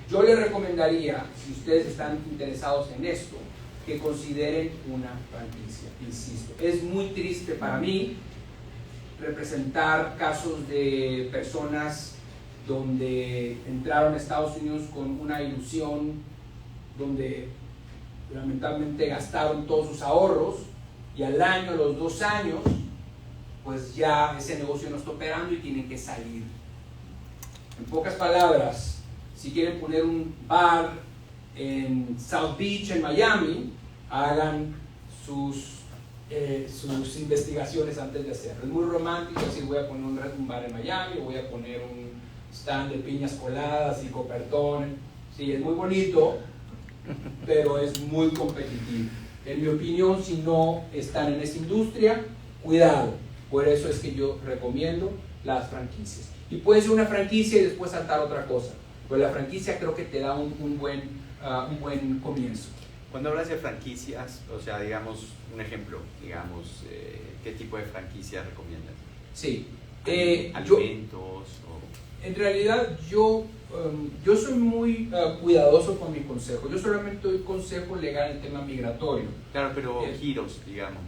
Yo les recomendaría, si ustedes están interesados en esto, que consideren una franquicia. Insisto, es muy triste para mí representar casos de personas donde entraron a Estados Unidos con una ilusión, donde lamentablemente gastaron todos sus ahorros y al año, a los 2 años, pues ya ese negocio no está operando y tienen que salir. En pocas palabras, si quieren poner un bar en South Beach, en Miami, hagan sus investigaciones antes de hacerlo. Es muy romántico decir voy a poner un bar en Miami, o voy a poner un stand de piñas coladas y copertón. Sí, es muy bonito, pero es muy competitivo. En mi opinión, si no están en esa industria, cuidado. Por eso es que yo recomiendo las franquicias. Y puede ser una franquicia y después saltar otra cosa. Pero la franquicia creo que te da un buen comienzo. Cuando hablas de franquicias, o sea, digamos, un ejemplo, digamos, ¿qué tipo de franquicia recomiendas? Sí. ¿Alimentos? En realidad, yo soy muy cuidadoso con mi consejo. Yo solamente doy consejo legal en tema migratorio. Claro, pero giros, digamos.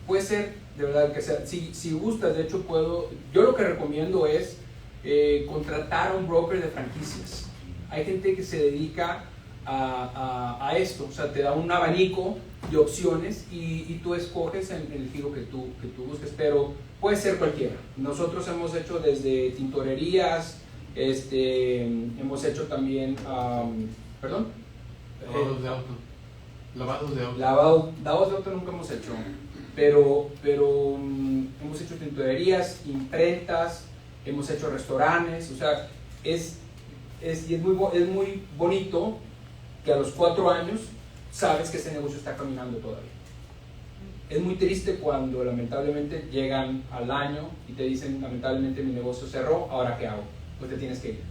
Puede ser, de verdad, que sea. Si gustas, de hecho, yo lo que recomiendo es contratar a un broker de franquicias. Hay gente que se dedica a esto, o sea, te da un abanico de opciones y tú escoges el giro que tú busques, pero puede ser cualquiera. Nosotros hemos hecho desde tintorerías, hemos hecho también, perdón, Lavados de auto. Lavados de auto nunca hemos hecho, pero hemos hecho tintorerías, imprentas, hemos hecho restaurantes, o sea, es muy bonito que a los 4 años sabes que ese negocio está caminando todavía. Es muy triste cuando lamentablemente llegan al año y te dicen lamentablemente mi negocio cerró, ¿ahora qué hago? Pues te tienes que ir.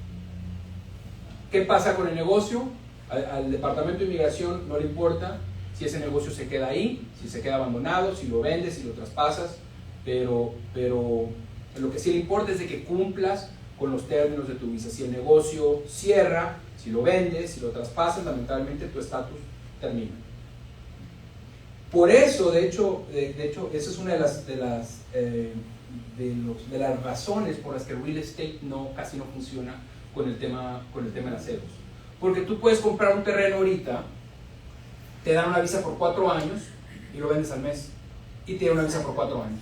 ¿Qué pasa con el negocio? Al departamento de inmigración no le importa si ese negocio se queda ahí, si se queda abandonado, si lo vendes, si lo traspasas, pero lo que sí le importa es de que cumplas con los términos de tu visa. Si el negocio cierra, si lo vendes, si lo traspasas, lamentablemente tu estatus termina. Por eso, de hecho, esa es una de las razones por las que el real estate casi no funciona con el tema de las CEDOS. Porque tú puedes comprar un terreno ahorita, te dan una visa por 4 años y lo vendes al mes, y te dan una visa por 4 años.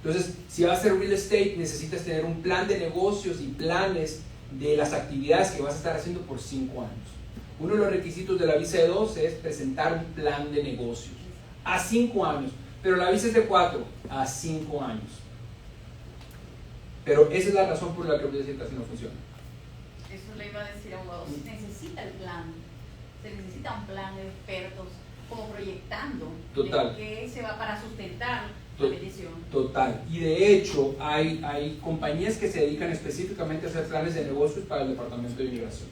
Entonces, si vas a hacer real estate, necesitas tener un plan de negocios y planes de las actividades que vas a estar haciendo por 5 años. Uno de los requisitos de la visa de 2 es presentar un plan de negocios a 5 años, pero la visa es de 4 a 5 años. Pero esa es la razón por la que real estate casi no funciona. Eso le iba a decir a abogados, se necesita el plan, se necesita un plan de expertos, como proyectando Total. que se va para sustentar la petición. Total. Y de hecho hay compañías que se dedican específicamente a hacer planes de negocios para el Departamento de Inmigración,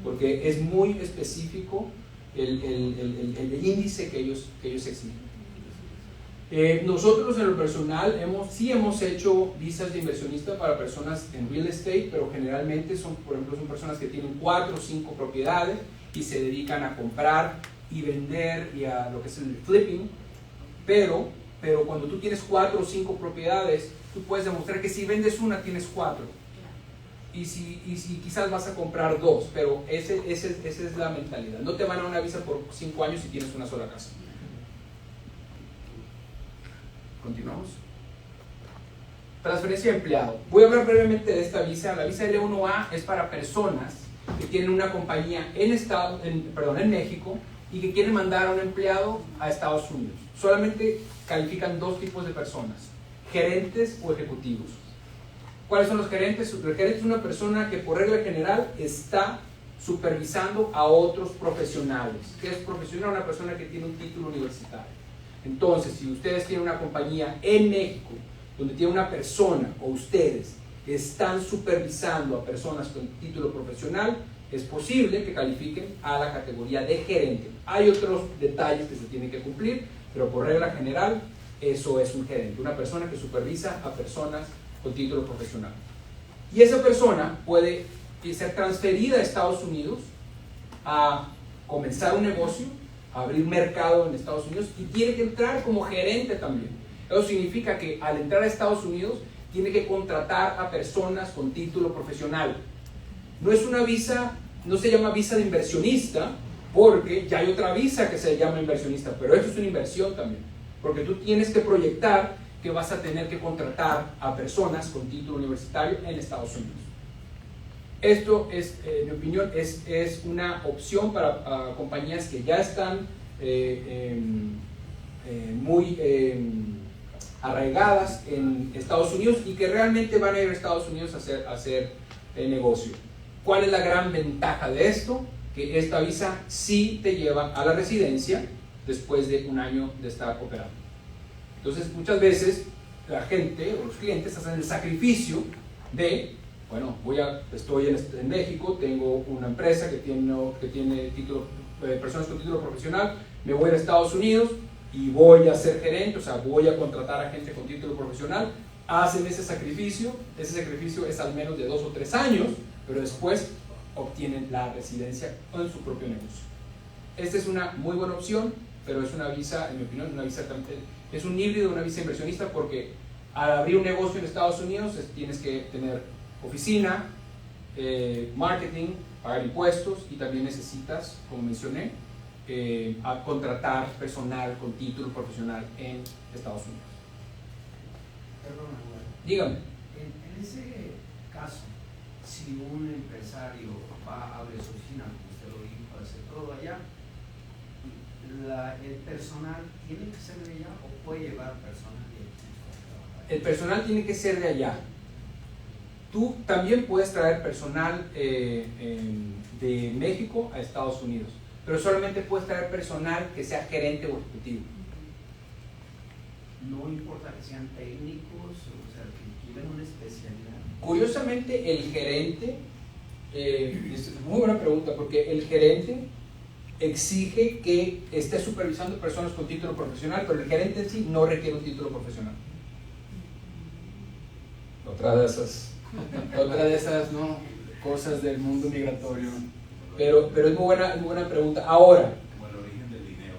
porque es muy específico el índice que ellos exigen. Nosotros en lo personal sí hemos hecho visas de inversionista para personas en real estate, pero generalmente son personas que tienen 4 o 5 propiedades y se dedican a comprar y vender y a lo que es el flipping, pero cuando tú tienes 4 o 5 propiedades, tú puedes demostrar que si vendes una tienes 4 y si quizás vas a comprar 2, pero esa es la mentalidad. No te van a dar una visa por 5 años si tienes una sola casa. Continuamos. Transferencia de empleado. Voy a hablar brevemente de esta visa. La visa L1A es para personas que tienen una compañía en México y que quieren mandar a un empleado a Estados Unidos. Solamente califican 2 tipos de personas: gerentes o ejecutivos. ¿Cuáles son los gerentes? El gerente es una persona que por regla general está supervisando a otros profesionales. ¿Qué es profesional? Una persona que tiene un título universitario. Entonces, si ustedes tienen una compañía en México donde tiene una persona o ustedes están supervisando a personas con título profesional, es posible que califiquen a la categoría de gerente. Hay otros detalles que se tienen que cumplir, pero por regla general, eso es un gerente, una persona que supervisa a personas con título profesional. Y esa persona puede ser transferida a Estados Unidos a comenzar un negocio, a abrir mercado en Estados Unidos, y tiene que entrar como gerente también. Eso significa que al entrar a Estados Unidos tiene que contratar a personas con título profesional. No es una visa, no se llama visa de inversionista, porque ya hay otra visa que se llama inversionista, pero eso es una inversión también, porque tú tienes que proyectar que vas a tener que contratar a personas con título universitario en Estados Unidos. Esto es, en mi opinión, es una opción para compañías que ya están muy arraigadas en Estados Unidos y que realmente van a ir a Estados Unidos a hacer negocio. ¿Cuál es la gran ventaja de esto? Que esta visa sí te lleva a la residencia después de un año de estar operando. Entonces, muchas veces la gente o los clientes hacen el sacrificio de, bueno, estoy en México, tengo una empresa que tiene título, personas con título profesional, me voy a Estados Unidos y voy a ser gerente, o sea, voy a contratar a gente con título profesional. Hacen ese sacrificio es al menos de 2 o 3 años, pero después obtienen la residencia en su propio negocio. Esta es una muy buena opción, pero es una visa, en mi opinión, es un híbrido de una visa inversionista, porque al abrir un negocio en Estados Unidos tienes que tener oficina, marketing, pagar impuestos, y también necesitas, como mencioné, a contratar personal con título profesional en Estados Unidos. Perdona, Dígame. en ese caso, si un empresario abre su oficina, como usted lo dijo, hace todo allá, el personal tiene que ser de allá o puede llevar personal de allá. El personal tiene que ser de allá. Tú también puedes traer personal de México a Estados Unidos, pero solamente puedes traer personal que sea gerente o ejecutivo. No importa que sean técnicos, o sea, que lleven una especialidad. Curiosamente, el gerente, es muy buena pregunta, porque el gerente exige que esté supervisando personas con título profesional, pero el gerente en sí no requiere un título profesional. Otra de esas ¿no? cosas del mundo migratorio. Pero es muy buena pregunta. Ahora, Como el origen del dinero.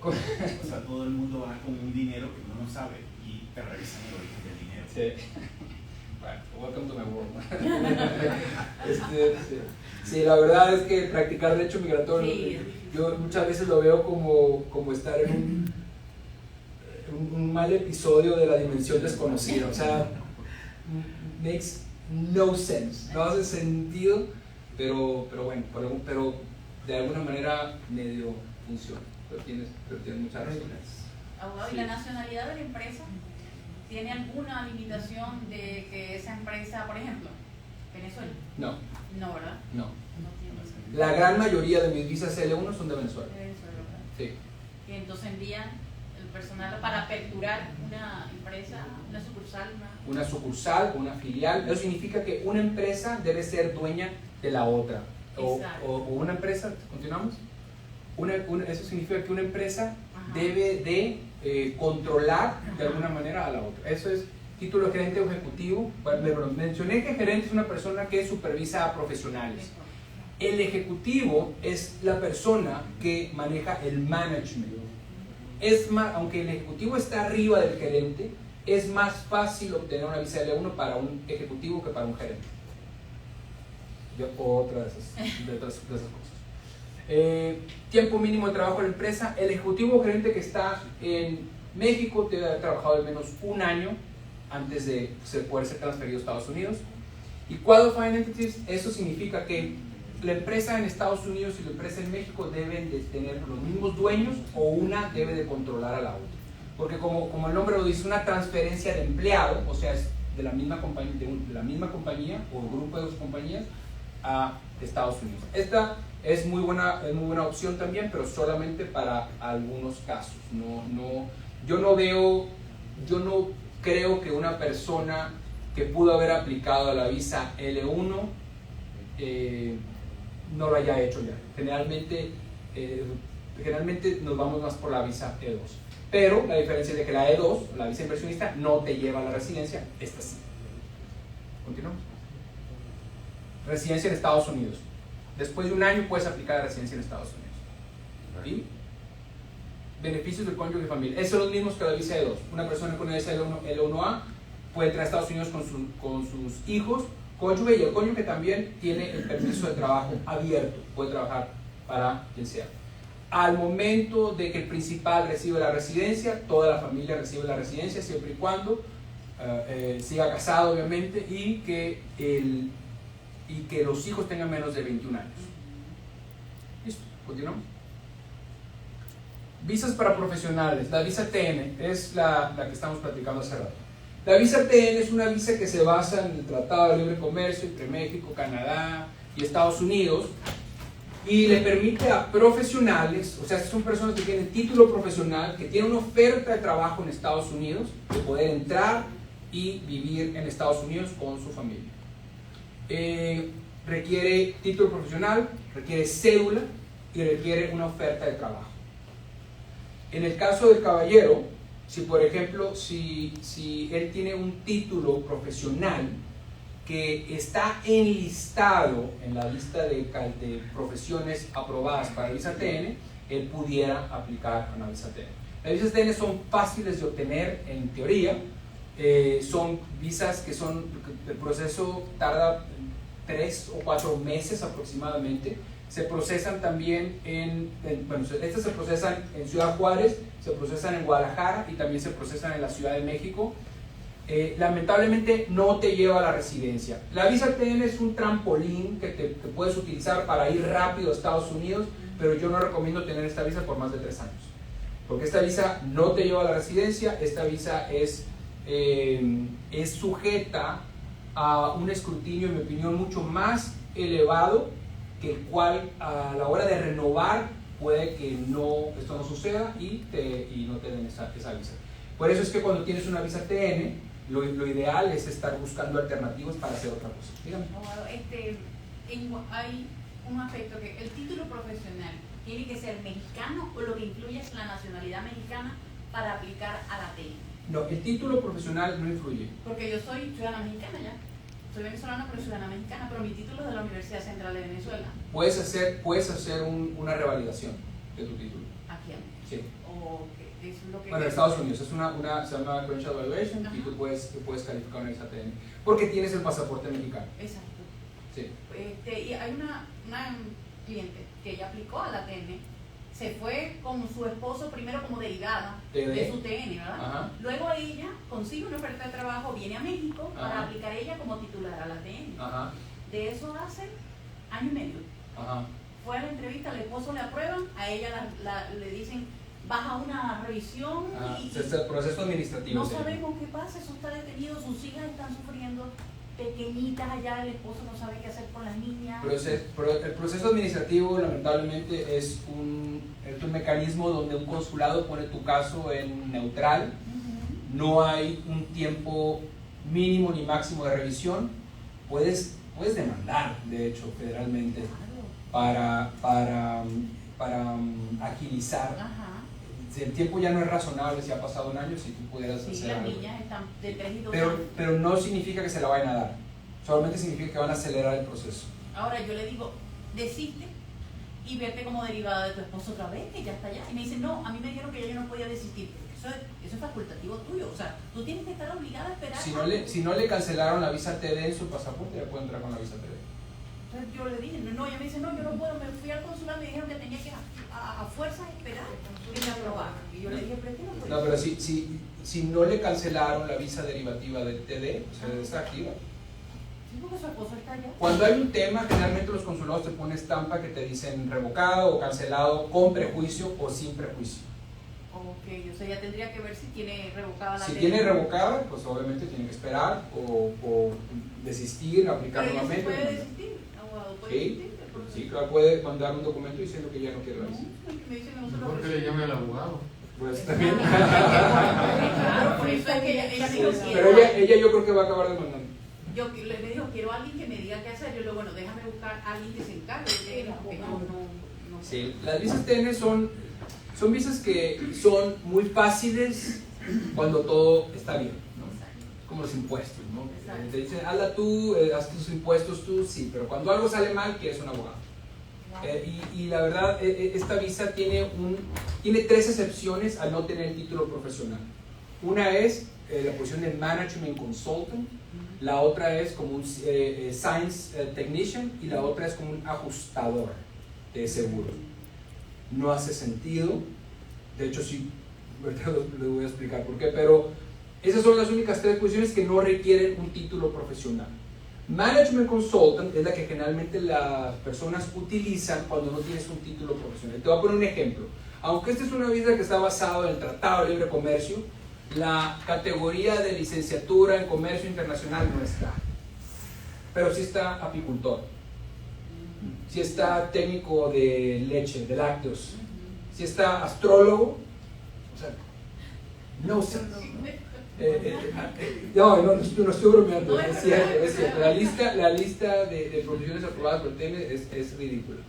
O sea, todo el mundo va con un dinero que uno no sabe y te revisan el origen del dinero. sí. Bueno, welcome to my world. Sí, la verdad es que practicar derecho migratorio, yo muchas veces lo veo como estar en un mal episodio de la dimensión desconocida. O sea, makes no sense, no hace sentido, pero bueno, pero de alguna manera medio funciona. Pero tienes muchas razones. Abogado, ¿y la nacionalidad de la empresa tiene alguna limitación de que esa empresa, por ejemplo, Venezuela? No, No, ¿verdad? no. No tiene. La gran mayoría de mis visas L1 son de Venezuela. De Venezuela, ¿verdad? Sí. Y entonces envían el personal para aperturar una empresa, una sucursal, Una filial. Eso significa que una empresa debe ser dueña de la otra. O una empresa, ¿continuamos? Eso significa que una empresa Ajá. debe de controlar de alguna manera a la otra. Eso es título de gerente o ejecutivo. Bueno, mencioné que gerente es una persona que supervisa a profesionales. El ejecutivo es la persona que maneja el management. Es más, aunque el ejecutivo está arriba del gerente, es más fácil obtener una visa L1 para un ejecutivo que para un gerente. Otra de esas cosas. Tiempo mínimo de trabajo de la empresa. El ejecutivo o gerente que está en México debe haber trabajado al menos un año antes de poder ser transferido a Estados Unidos. Y Qualified Entities, eso significa que la empresa en Estados Unidos y la empresa en México deben de tener los mismos dueños, o una debe de controlar a la otra. Porque como el nombre lo dice, una transferencia de empleado, o sea, es de la misma compañía o grupo de dos compañías a Estados Unidos. Esta es muy buena opción también, pero solamente para algunos casos. Yo no creo que una persona que pudo haber aplicado a la visa L1 no lo haya hecho ya. Generalmente nos vamos más por la visa E2. Pero la diferencia es de que la E2, la visa inversionista, no te lleva a la residencia, esta sí. Continuamos. Residencia en Estados Unidos. Después de un año puedes aplicar a residencia en Estados Unidos. ¿Y? Beneficios del cónyuge y familia. Esos son los mismos que la visa E2. Una persona con una visa L1A puede entrar a Estados Unidos con sus hijos, cónyuge, y el cónyuge también tiene el permiso de trabajo abierto. Puede trabajar para quien sea. Al momento de que el principal recibe la residencia, toda la familia recibe la residencia, siempre y cuando siga casado, obviamente, y que los hijos tengan menos de 21 años. Listo, continuamos. Visas para profesionales. La visa TN es la que estamos platicando hace rato. La visa TN es una visa que se basa en el Tratado de Libre Comercio entre México, Canadá y Estados Unidos, y le permite a profesionales, o sea, son personas que tienen título profesional, que tienen una oferta de trabajo en Estados Unidos, de poder entrar y vivir en Estados Unidos con su familia. Requiere título profesional, requiere cédula y requiere una oferta de trabajo. En el caso del caballero, si por ejemplo, si él tiene un título profesional que está enlistado en la lista de profesiones aprobadas para visa TN, él pudiera aplicar a una visa TN. Las visas TN son fáciles de obtener en teoría, son visas que el proceso tarda 3 o 4 meses aproximadamente. Se procesan también estas se procesan en Ciudad Juárez, se procesan en Guadalajara y también se procesan en la Ciudad de México. Lamentablemente no te lleva a la residencia. La visa TN es un trampolín que puedes utilizar para ir rápido a Estados Unidos, pero yo no recomiendo tener esta visa por más de 3 años, porque esta visa no te lleva a la residencia. Esta visa es sujeta a un escrutinio, en mi opinión, mucho más elevado, que el cual a la hora de renovar puede que esto no suceda y no te den esa visa. Por eso es que cuando tienes una visa TN, lo ideal es estar buscando alternativas para hacer otra cosa. Dígame. Hay un aspecto que el título profesional tiene que ser mexicano, o lo que incluye es la nacionalidad mexicana para aplicar a la TN. No, el título profesional no influye. Porque yo soy ciudadana mexicana ya. Soy venezolana, pero ciudadana mexicana, pero mi título es de la Universidad Central de Venezuela. Puedes hacer una revalidación de tu título. ¿Aquí? Sí. Es lo que bueno, en Estados Unidos se llama Credential Evaluation. Ajá. Y tú puedes calificar una visa TN porque tienes el pasaporte mexicano. Exacto. Sí. Y hay una cliente que ella aplicó a la TN, se fue con su esposo primero como derivada de su TN, ¿verdad? Ajá. Luego ella consigue una oferta de trabajo, viene a México. Ajá. Para aplicar ella como titular a la TN. Ajá. De eso hace 1 año y medio. Ajá. Fue a la entrevista, al esposo le aprueban, a ella le dicen baja una revisión y es el proceso administrativo. No sabemos qué pasa, eso está detenido, sus hijas están sufriendo, pequeñitas allá, el esposo no sabe qué hacer con las niñas. El proceso administrativo lamentablemente es un mecanismo donde un consulado pone tu caso en neutral. No hay un tiempo mínimo ni máximo de revisión. Puedes demandar, de hecho, federalmente para agilizar. Ajá. Si el tiempo ya no es razonable, si ha pasado 1 año, si tú pudieras hacer las algo. Niñas están de 3 y 2 años. Pero no significa que se la vayan a dar, solamente significa que van a acelerar el proceso. Ahora yo le digo, desiste y vete como derivada de tu esposo otra vez, que ya está allá. Y me dice, no, a mí me dijeron que ya yo no podía desistir. Eso es facultativo tuyo, o sea, tú tienes que estar obligada a esperar. Si no le cancelaron la visa TD en su pasaporte, ya puede entrar con la visa TD. Entonces yo le dije, no, ella me dice, no, yo no puedo, me fui al consulado y me dijeron que tenía que a fuerza esperar que me aprobaran. Y yo le dije, pero ¿qué no puede? No, pero si no le cancelaron la visa derivativa del TD, o sea, está activa. Sí, porque su esposo está allá. Cuando hay un tema, generalmente los consulados te ponen estampa que te dicen revocado o cancelado con prejuicio o sin prejuicio. Ok, o sea, ya tendría que ver si tiene revocada la Si tiene revocada, pues obviamente tiene que esperar o desistir, aplicar nuevamente. ¿Pero puede desistir? ¿Abogado puede desistir? Sí, claro, puede mandar un documento diciendo que ya no quiere la visa. Mejor que le llame al abogado. Pues también. Claro, por eso es que ella Pero ella yo creo que va a acabar demandando. me dijo, quiero a alguien que me diga qué hacer. Yo le digo, bueno, déjame buscar a alguien que se encargue de él, porque no. Sí, las visas TN son visas que son muy fáciles cuando todo está bien, ¿no? Como los impuestos, ¿no? Te dicen, hazla tú, haz tus impuestos tú, sí, pero cuando algo sale mal, quieres un abogado. Y la verdad, esta visa tiene 3 excepciones al no tener el título profesional. Una es la posición de Management Consultant, la otra es como un Science Technician y la otra es como un ajustador de seguros. No hace sentido, de hecho sí, le voy a explicar por qué, pero esas son las únicas 3 posiciones que no requieren un título profesional. Management Consultant es la que generalmente las personas utilizan cuando no tienes un título profesional. Te voy a poner un ejemplo. Aunque esta es una visa que está basada en el Tratado de Libre Comercio, la categoría de licenciatura en comercio internacional no está. Pero sí está apicultor, sí está técnico de leche, de lácteos, sí está astrólogo, o sea, no sé. No estoy bromeando, es cierto. La lista de profesiones aprobadas por el TN es ridícula.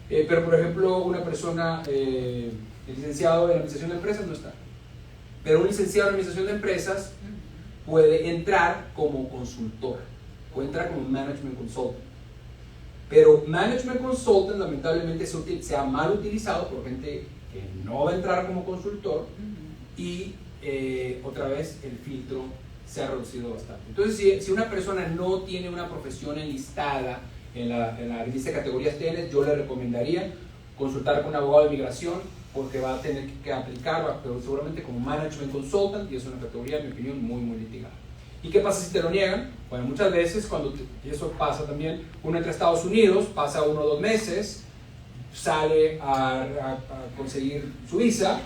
Pero por ejemplo, una persona licenciado en administración de empresas no está. Pero un licenciado en administración de empresas puede entrar como consultor, puede entrar como management consultant. Pero management consultant lamentablemente se ha mal utilizado por gente que no va a entrar como consultor y otra vez el filtro se ha reducido bastante. Entonces, si una persona no tiene una profesión enlistada en la lista de categorías TN, yo le recomendaría consultar con un abogado de migración, porque va a tener que aplicar, pero seguramente como management consultant, y es una categoría, en mi opinión, muy, muy litigada. ¿Y qué pasa si te lo niegan? Bueno, muchas veces, y eso pasa también, uno entra a Estados Unidos, pasa 1 o 2 meses, sale a conseguir su visa,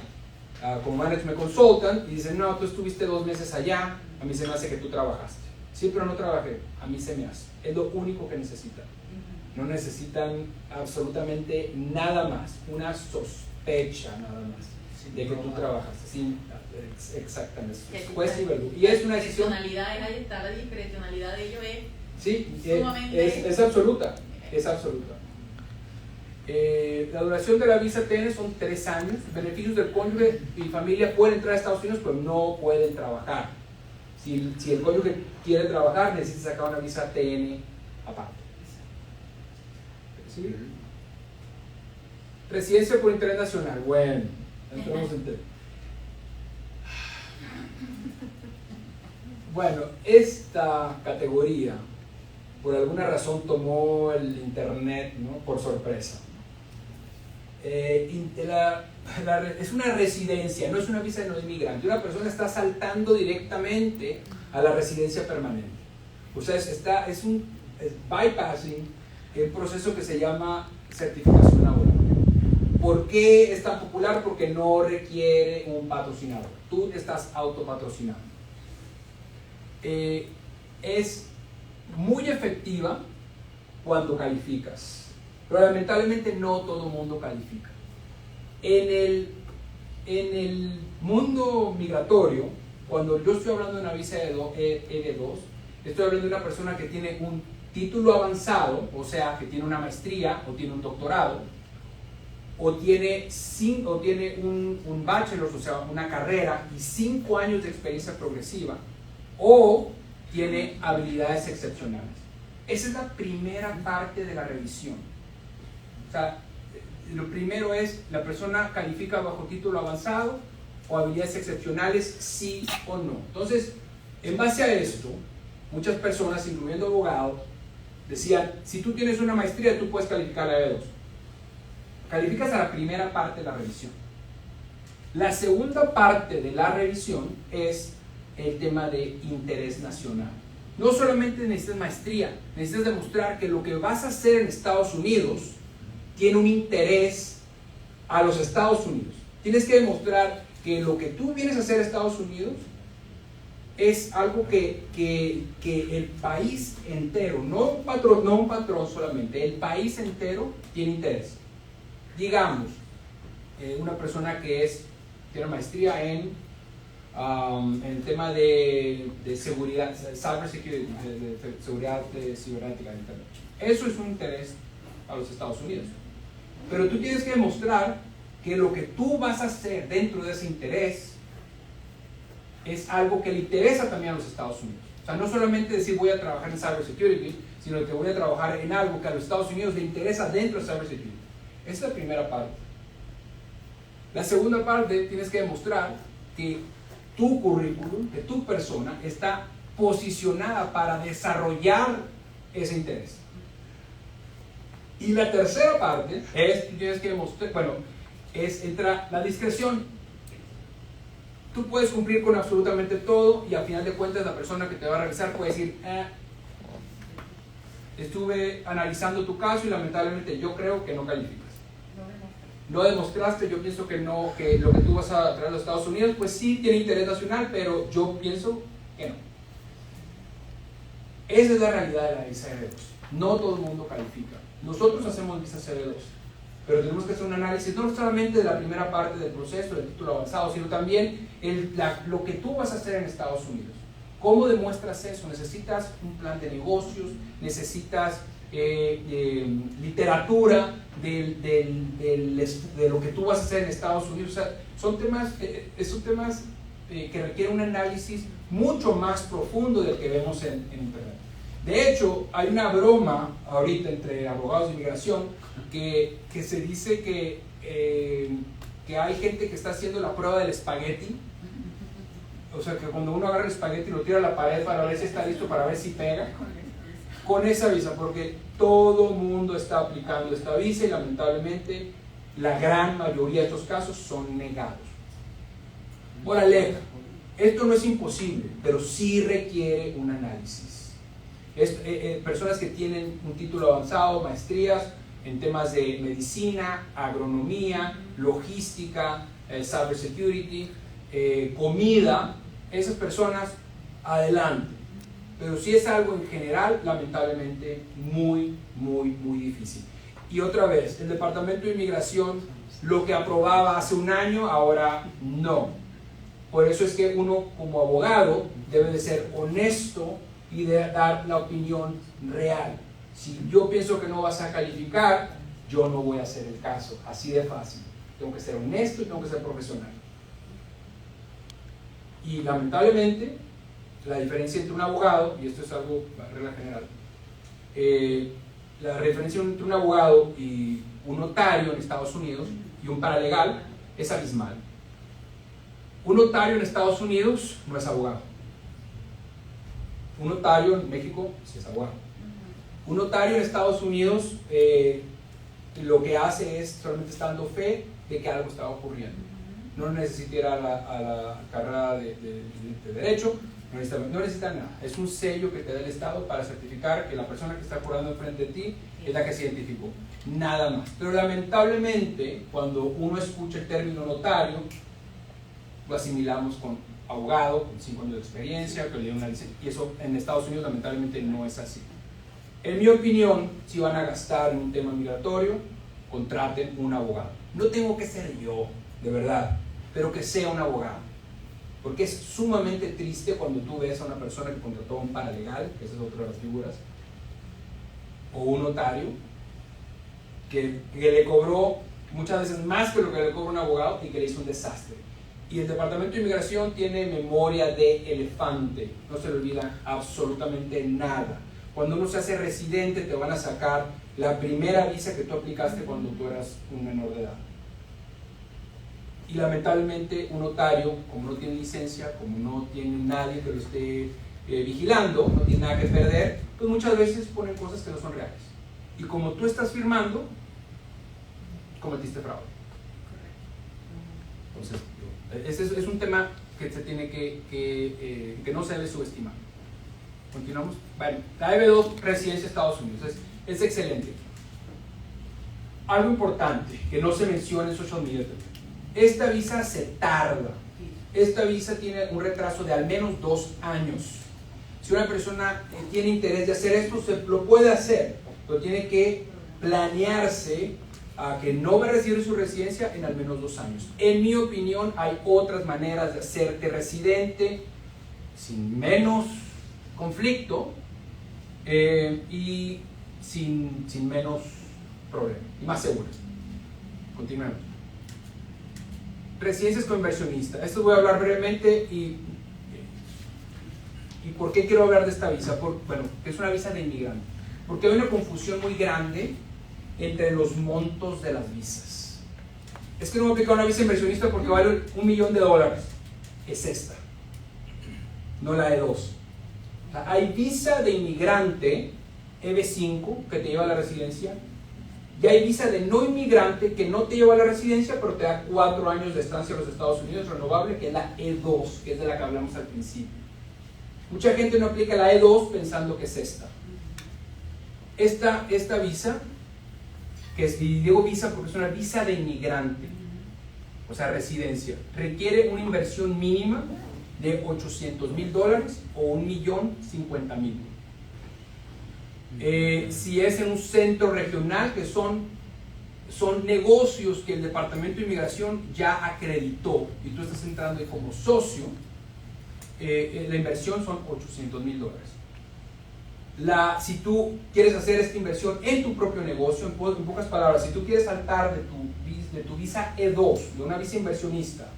como management consultant, y dicen, no, tú estuviste 2 meses allá, a mí se me hace que tú trabajaste. Sí, pero no trabajé, a mí se me hace. Es lo único que necesitan. No necesitan absolutamente nada más, una sospecha nada más de que tú trabajaste. Sí, exactamente. Juez y verdugo. Y es una decisión. Ahí está la discrecionalidad de ellos Sí, sumamente... es absoluta. Es absoluta. La duración de la visa TN son 3 años. Beneficios del cónyuge y familia pueden entrar a Estados Unidos, pero no pueden trabajar. Si el cónyuge quiere trabajar, necesita sacar una visa TN aparte. ¿Sí? Residencia por interés nacional. Bueno, entramos en tema. Bueno, esta categoría por alguna razón tomó el internet, ¿no?, por sorpresa. Es una residencia, no es una visa de no inmigrante. Una persona está saltando directamente a la residencia permanente. O sea, es bypassing el proceso que se llama certificación laboral. ¿Por qué es tan popular? Porque no requiere un patrocinador. Tú te estás autopatrocinando. Es muy efectiva cuando calificas, pero lamentablemente no todo el mundo califica. En el mundo migratorio, cuando yo estoy hablando de una visa EB2, estoy hablando de una persona que tiene un título avanzado, o sea, que tiene una maestría o tiene un doctorado, o tiene un bachelor, o sea, una carrera y 5 años de experiencia progresiva, o tiene habilidades excepcionales. Esa es la primera parte de la revisión. O sea, lo primero es, ¿la persona califica bajo título avanzado o habilidades excepcionales, sí o no? Entonces, en base a esto, muchas personas, incluyendo abogados, decían, si tú tienes una maestría, tú puedes calificar la E2. Calificas a la primera parte de la revisión. La segunda parte de la revisión es el tema de interés nacional. No solamente necesitas maestría, necesitas demostrar que lo que vas a hacer en Estados Unidos tiene un interés a los Estados Unidos. Tienes que demostrar que lo que tú vienes a hacer en Estados Unidos es algo que el país entero, no un patrón solamente, el país entero tiene interés. Digamos, una persona que tiene maestría en en el tema de seguridad, cyber security, de seguridad cibernética de Internet. Eso es un interés a los Estados Unidos. Pero tú tienes que demostrar que lo que tú vas a hacer dentro de ese interés es algo que le interesa también a los Estados Unidos. O sea, no solamente decir voy a trabajar en cyber security, sino que voy a trabajar en algo que a los Estados Unidos le interesa dentro de cyber security. Esa es la primera parte. La segunda parte, tienes que demostrar que tu currículum, que tu persona está posicionada para desarrollar ese interés. Y la tercera parte es, tienes que demostrar, entra la discreción. Tú puedes cumplir con absolutamente todo y al final de cuentas la persona que te va a revisar puede decir, estuve analizando tu caso y lamentablemente yo creo que no calificas. No demostraste, yo pienso que no, que lo que tú vas a traer a los Estados Unidos, pues sí tiene interés nacional, pero yo pienso que no. Esa es la realidad de la visa R2. No todo el mundo califica. Nosotros hacemos visas R2, pero tenemos que hacer un análisis no solamente de la primera parte del proceso, del título avanzado, sino también lo que tú vas a hacer en Estados Unidos. ¿Cómo demuestras eso? Necesitas un plan de negocios, necesitas literatura de lo que tú vas a hacer en Estados Unidos. O sea, son temas que requieren un análisis mucho más profundo del que vemos en Internet. De hecho, hay una broma ahorita entre abogados de inmigración que se dice que hay gente que está haciendo la prueba del espagueti. O sea, que cuando uno agarra el espagueti lo tira a la pared para ver si está listo, para ver si pega. Con esa visa, porque todo mundo está aplicando esta visa y lamentablemente la gran mayoría de estos casos son negados. Moraleja, esto no es imposible, pero sí requiere un análisis. Personas que tienen un título avanzado, maestrías en temas de medicina, agronomía, logística, cyber security, comida, esas personas, adelante. Pero si es algo en general, lamentablemente, muy difícil. Y otra vez, el Departamento de Inmigración, lo que aprobaba hace un año, ahora no. Por eso es que uno como abogado debe de ser honesto y de dar la opinión real. Si yo pienso que no vas a calificar, yo no voy a hacer el caso. Así de fácil. Tengo que ser honesto y tengo que ser profesional. Y lamentablemente, la diferencia entre un abogado, y esto es algo, regla general, la diferencia entre un abogado y un notario en Estados Unidos y un paralegal es abismal. Un notario en Estados Unidos no es abogado. Un notario en México sí es abogado. Un notario en Estados Unidos lo que hace es solamente está dando fe de que algo estaba ocurriendo. No necesita ir a la carrera de Derecho, no necesita nada. Es un sello que te da el Estado para certificar que la persona que está jurando enfrente de ti es la que se identificó. Nada más. Pero lamentablemente, cuando uno escucha el término notario, lo asimilamos con abogado, con 5 años de experiencia, que le dio una licencia. Y eso en Estados Unidos lamentablemente no es así. En mi opinión, si van a gastar en un tema migratorio, contraten un abogado. No tengo que ser yo, de verdad, pero que sea un abogado. Porque es sumamente triste cuando tú ves a una persona que contrató a un paralegal, que esa es otra de las figuras, o un notario, que le cobró muchas veces más que lo que le cobra un abogado y que le hizo un desastre. Y el Departamento de Inmigración tiene memoria de elefante, no se le olvida absolutamente nada. Cuando uno se hace residente te van a sacar la primera visa que tú aplicaste cuando tú eras un menor de edad. Y lamentablemente un notario, como no tiene licencia, como no tiene nadie que lo esté vigilando, no tiene nada que perder, pues muchas veces ponen cosas que no son reales. Y como tú estás firmando, cometiste fraude. Entonces, ese es un tema que se tiene que no se debe subestimar. Continuamos. Bueno, la EB2 residencia Estados Unidos es excelente. Algo importante que no se menciona en social media: esta visa se tarda. Esta visa tiene un retraso de al menos 2 años. Si una persona tiene interés de hacer esto, se lo puede hacer, pero tiene que planearse a que no va a recibir su residencia en al menos 2 años. En mi opinión, hay otras maneras de hacerte residente sin menos conflicto y sin menos problema, y más seguras. Continuemos. Residencias con inversionista. Esto voy a hablar brevemente y ¿por qué quiero hablar de esta visa? Bueno, es una visa de inmigrante. Porque hay una confusión muy grande entre los montos de las visas. Es que no me aplica una visa inversionista porque vale $1 millón. Es esta, no la E2. O sea, hay visa de inmigrante EB5 que te lleva a la residencia, y hay visa de no inmigrante que no te lleva a la residencia, pero te da 4 años de estancia en los Estados Unidos renovable, que es la E2, que es de la que hablamos al principio. Mucha gente no aplica la E2 pensando que es esta. Esta visa, y digo visa porque es una visa de inmigrante, o sea, residencia, requiere una inversión mínima de $800,000 o $1,050,000. Si es en un centro regional, que son negocios que el Departamento de Inmigración ya acreditó y tú estás entrando ahí como socio, la inversión son $800,000. Si tú quieres hacer esta inversión en tu propio negocio, en pocas palabras, si tú quieres saltar de tu visa E2, de una visa inversionista,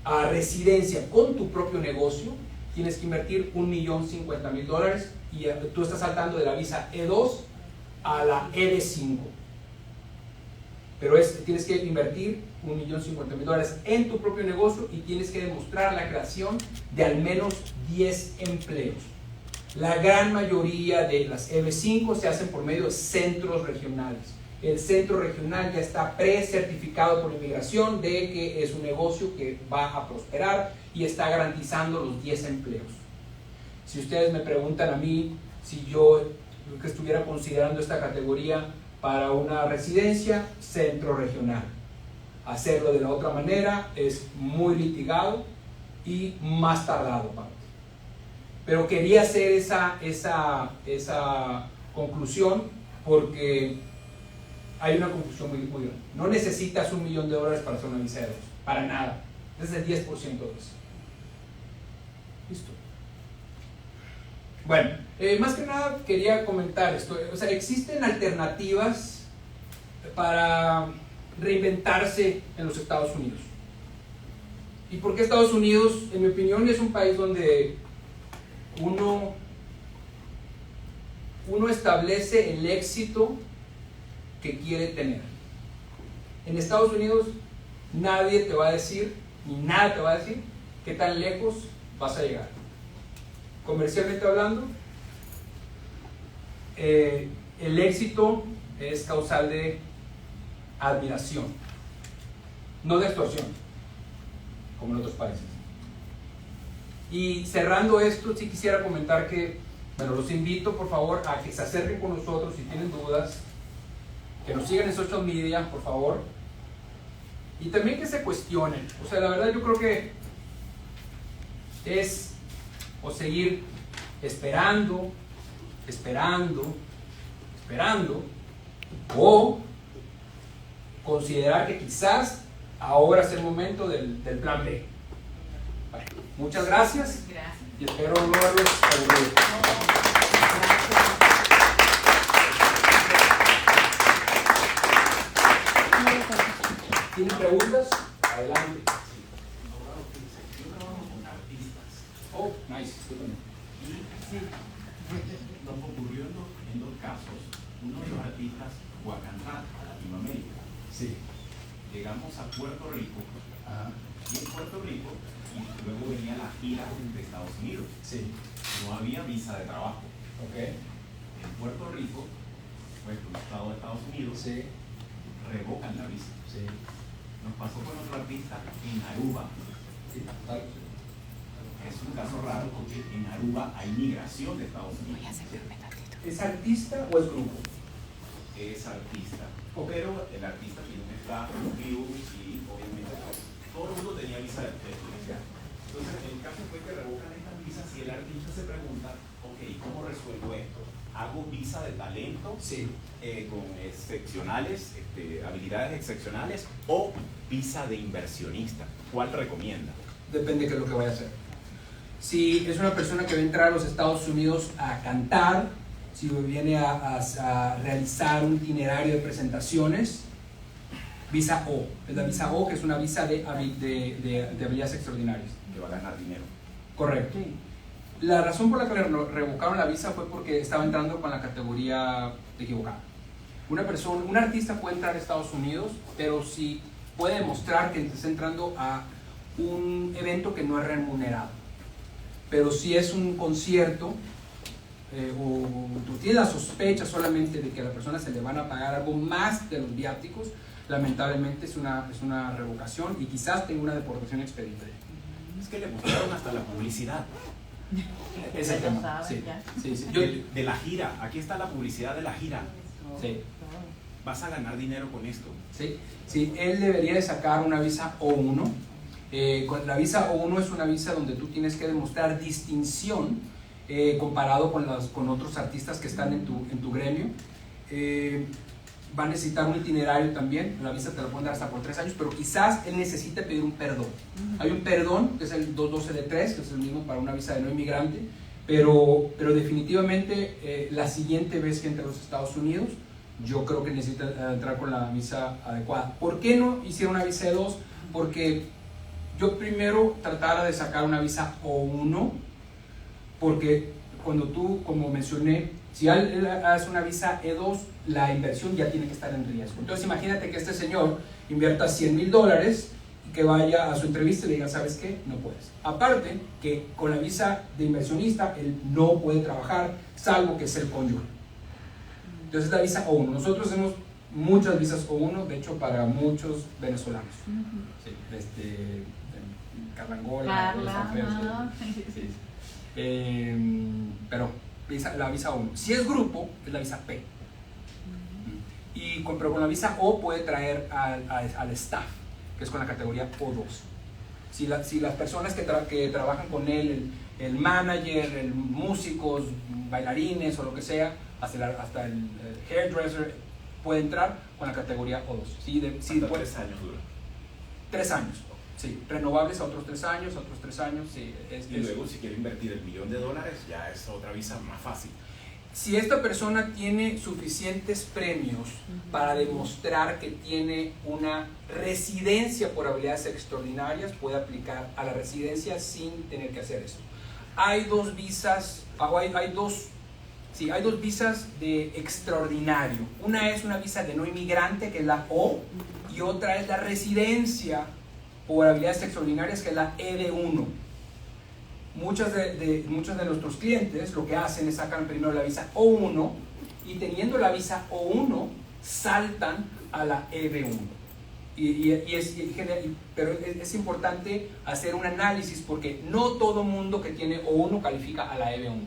a residencia con tu propio negocio, tienes que invertir $1,050,000 y tú estás saltando de la visa E2 a la EB5. Pero tienes que invertir $1,050,000 en tu propio negocio y tienes que demostrar la creación de al menos 10 empleos. La gran mayoría de las EB5 se hacen por medio de centros regionales. El centro regional ya está pre-certificado por inmigración de que es un negocio que va a prosperar y está garantizando los 10 empleos. Si ustedes me preguntan a mí si yo que estuviera considerando esta categoría para una residencia, centro regional. Hacerlo de la otra manera es muy litigado y más tardado, pero quería hacer esa conclusión porque hay una confusión muy grande. No necesitas $1 millón para hacer una visa de dos, para nada. Es el 10% de eso. Listo. Bueno, más que nada quería comentar esto. O sea, existen alternativas para reinventarse en los Estados Unidos. ¿Y por qué Estados Unidos? En mi opinión es un país donde uno establece el éxito que quiere tener. En Estados Unidos nadie te va a decir, ni nada te va a decir, qué tan lejos vas a llegar. Comercialmente hablando, el éxito es causal de admiración, no de extorsión, como en otros países. Y cerrando esto, sí quisiera comentar que, bueno, los invito por favor a que se acerquen con nosotros si tienen dudas, que nos sigan en social media, por favor, y también que se cuestionen. O sea, la verdad yo creo que es o seguir esperando, o considerar que quizás ahora es el momento del plan B. Bueno, muchas gracias. Y espero no haberlos aburrido. ¿Tienen preguntas? Adelante. Yo trabajo con artistas. Oh, nice. Y nos ocurrió en dos casos. Uno de los artistas, Guacanrat, Latinoamérica. Sí. Llegamos a Puerto Rico. Ajá. Y en Puerto Rico, y luego venía la gira de Estados Unidos. Sí. No había visa de trabajo. Ok. En Puerto Rico, pues un estado de Estados Unidos, Sí. revocan la visa. Sí. Nos pasó con otro artista en Aruba. Sí. Es un caso raro porque en Aruba hay migración de Estados Unidos. ¿Es artista o es grupo? Es artista. Ok. Pero el artista tiene un estatus, y obviamente pues, todo el mundo tenía visa de turista. Entonces el caso fue que revocan estas visas y el artista se pregunta, ok, ¿cómo resuelvo esto? hago visa de talento, Sí. con excepcionales, habilidades excepcionales, o visa de inversionista. ¿Cuál recomienda? Depende de qué es lo que vaya a hacer. Si es una persona que va a entrar a los Estados Unidos a cantar, si viene a realizar un itinerario de presentaciones, visa O. Es la visa O, que es una visa de habilidades extraordinarias. Que va a ganar dinero. Correcto. La razón por la que le revocaron la visa fue porque estaba entrando con la categoría equivocada. Un artista puede entrar a Estados Unidos, pero si puede demostrar que está entrando a un evento que no es remunerado. Pero si es un concierto, o tú tienes la sospecha solamente de que a la persona se le van a pagar algo más de los viáticos, lamentablemente es una revocación y quizás tenga una deportación expedita. Es que le mostraron hasta la publicidad. Ese Ya lo tema. saben, Sí, ya. sí, sí. De la gira. Aquí está la publicidad de la gira. Sí. Vas a ganar dinero con esto. Sí, sí, él debería de sacar una visa O1. La visa O1 es una visa donde tú tienes que demostrar distinción comparado con otros artistas que están en tu gremio. Va a necesitar un itinerario también. La visa te la pueden dar hasta por 3 años, pero quizás él necesite pedir un perdón. Hay un perdón que es el 212D3, que es el mismo para una visa de no inmigrante, pero definitivamente la siguiente vez que entre a los Estados Unidos, yo creo que necesita entrar con la visa adecuada. ¿Por qué no hicieron una visa E2? Porque yo primero tratara de sacar una visa O1, porque cuando tú, como mencioné, si él hace una visa E2, la inversión ya tiene que estar en riesgo. Entonces imagínate que este señor invierta $100,000 y que vaya a su entrevista y le diga, ¿sabes qué? No puedes. Aparte, que con la visa de inversionista, él no puede trabajar, salvo que sea el cónyuge. Entonces la visa O1. Nosotros hacemos muchas visas O1, de hecho para muchos venezolanos. Sí, Carlangola, San Pedro, sí. Pero la visa O1. Si es grupo, es la visa P. Pero con la visa O puede traer al staff, que es con la categoría O2. Si las personas que trabajan con él, el manager, el músicos, bailarines o lo que sea, hasta el hairdresser, puede entrar con la categoría O2. Sí, 3 años dura. 3 años, sí. Renovables a otros 3 años, sí. Y luego, si quiere invertir $1 millón, ya es otra visa más fácil. Si esta persona tiene suficientes premios para demostrar que tiene una residencia por habilidades extraordinarias, puede aplicar a la residencia sin tener que hacer eso. Hay dos visas, hay dos visas de extraordinario. Una es una visa de no inmigrante, que es la O, y otra es la residencia por habilidades extraordinarias, que es la ED1. Muchos de nuestros clientes lo que hacen es sacar primero la visa O1 y teniendo la visa O1 saltan a la EB1. Pero es importante hacer un análisis porque no todo mundo que tiene O1 califica a la EB1.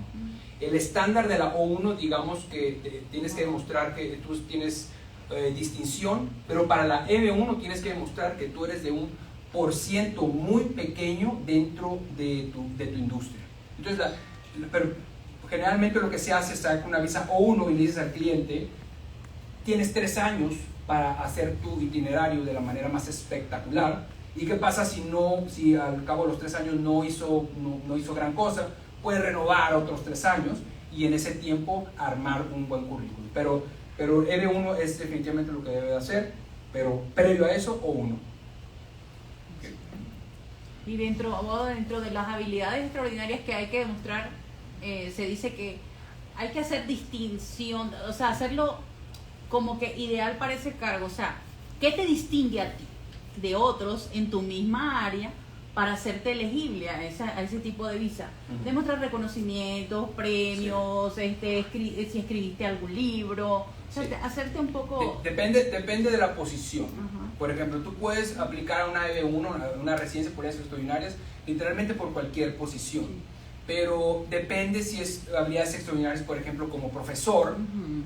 El estándar de la O1, digamos que tienes que demostrar que tú tienes distinción, pero para la EB1 tienes que demostrar que tú eres de un % muy pequeño dentro de tu industria. Entonces, pero generalmente lo que se hace es sacar una visa O1 y le dices al cliente, tienes 3 años para hacer tu itinerario de la manera más espectacular. ¿Y qué pasa si al cabo de los 3 años no hizo gran cosa? Puede renovar otros 3 años y en ese tiempo armar un buen currículum. Pero EB1 es definitivamente lo que debe de hacer, pero previo a eso, O1. Y dentro de las habilidades extraordinarias que hay que demostrar, se dice que hay que hacer distinción, o sea, hacerlo como que ideal para ese cargo. O sea, ¿qué te distingue a ti de otros en tu misma área para hacerte elegible a ese tipo de visa? Demostrar reconocimientos, premios, si escribiste algún libro, o sea, Sí. hacerte un poco... Depende de la posición. Por ejemplo, tú puedes aplicar a una EB1, una residencia por habilidades extraordinarias, literalmente por cualquier posición. Pero depende si es habilidades extraordinarias, por ejemplo, como profesor,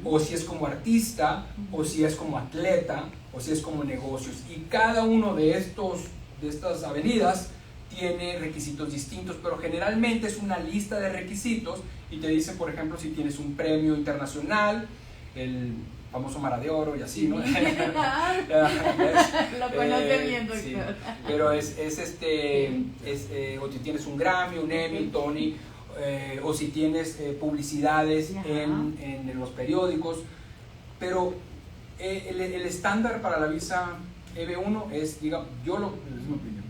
o si es como artista, o si es como atleta, o si es como negocios. Y cada uno de estas avenidas tiene requisitos distintos, pero generalmente es una lista de requisitos y te dice, por ejemplo, si tienes un premio internacional, el famoso Mara de Oro y así, ¿no? Lo conoce bien, doctor. Sí. Pero o si tienes un Grammy, un Emmy, un Tony, o si tienes publicidades en los periódicos. Pero el estándar para la visa EB1 es, digamos, es mi opinión,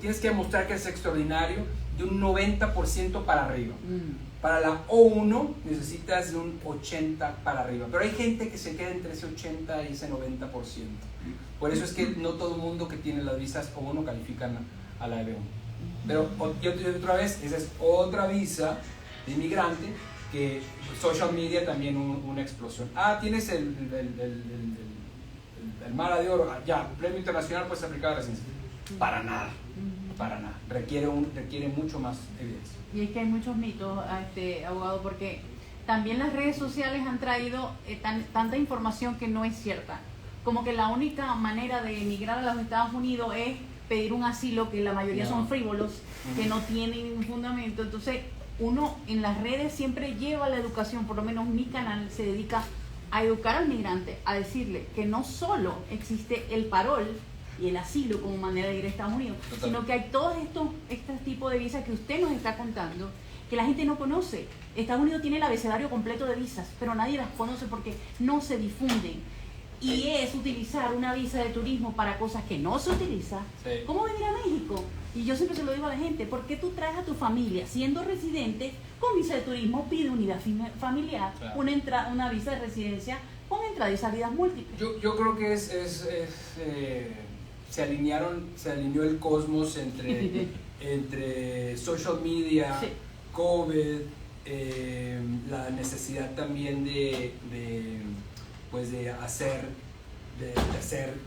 tienes que demostrar que es extraordinario de un 90% para arriba. Para la O1 necesitas de un 80 para arriba, pero hay gente que se queda entre ese 80 y ese 90%. Por eso es que no todo el mundo que tiene las visas O1 califican a la EB1. Pero otra vez, esa es otra visa de inmigrante, que social media también una explosión. Tienes el Mara de Oro, ya, premio internacional, puedes aplicar a residencia. Para nada, requiere mucho más evidencia. Y es que hay muchos mitos, abogado, porque también las redes sociales han traído tanta información que no es cierta. Como que la única manera de emigrar a los Estados Unidos es pedir un asilo, que la mayoría son frívolos, que no tienen ningún fundamento. Entonces, uno en las redes siempre lleva la educación, por lo menos mi canal se dedica a educar al migrante, a decirle que no solo existe el parol y el asilo como manera de ir a Estados Unidos, sino que hay todos estos tipos de visas que usted nos está contando, que la gente no conoce. Estados Unidos tiene el abecedario completo de visas, pero nadie las conoce porque no se difunden. Y es utilizar una visa de turismo para cosas que no se utiliza. ¿Cómo venir a México? Y yo siempre se lo digo a la gente, ¿por qué tú traes a tu familia siendo residente con visa de turismo, pide unidad familiar, una visa de residencia con entrada y salidas múltiples? Yo creo que se alineó el cosmos entre social media, COVID, la necesidad también de hacer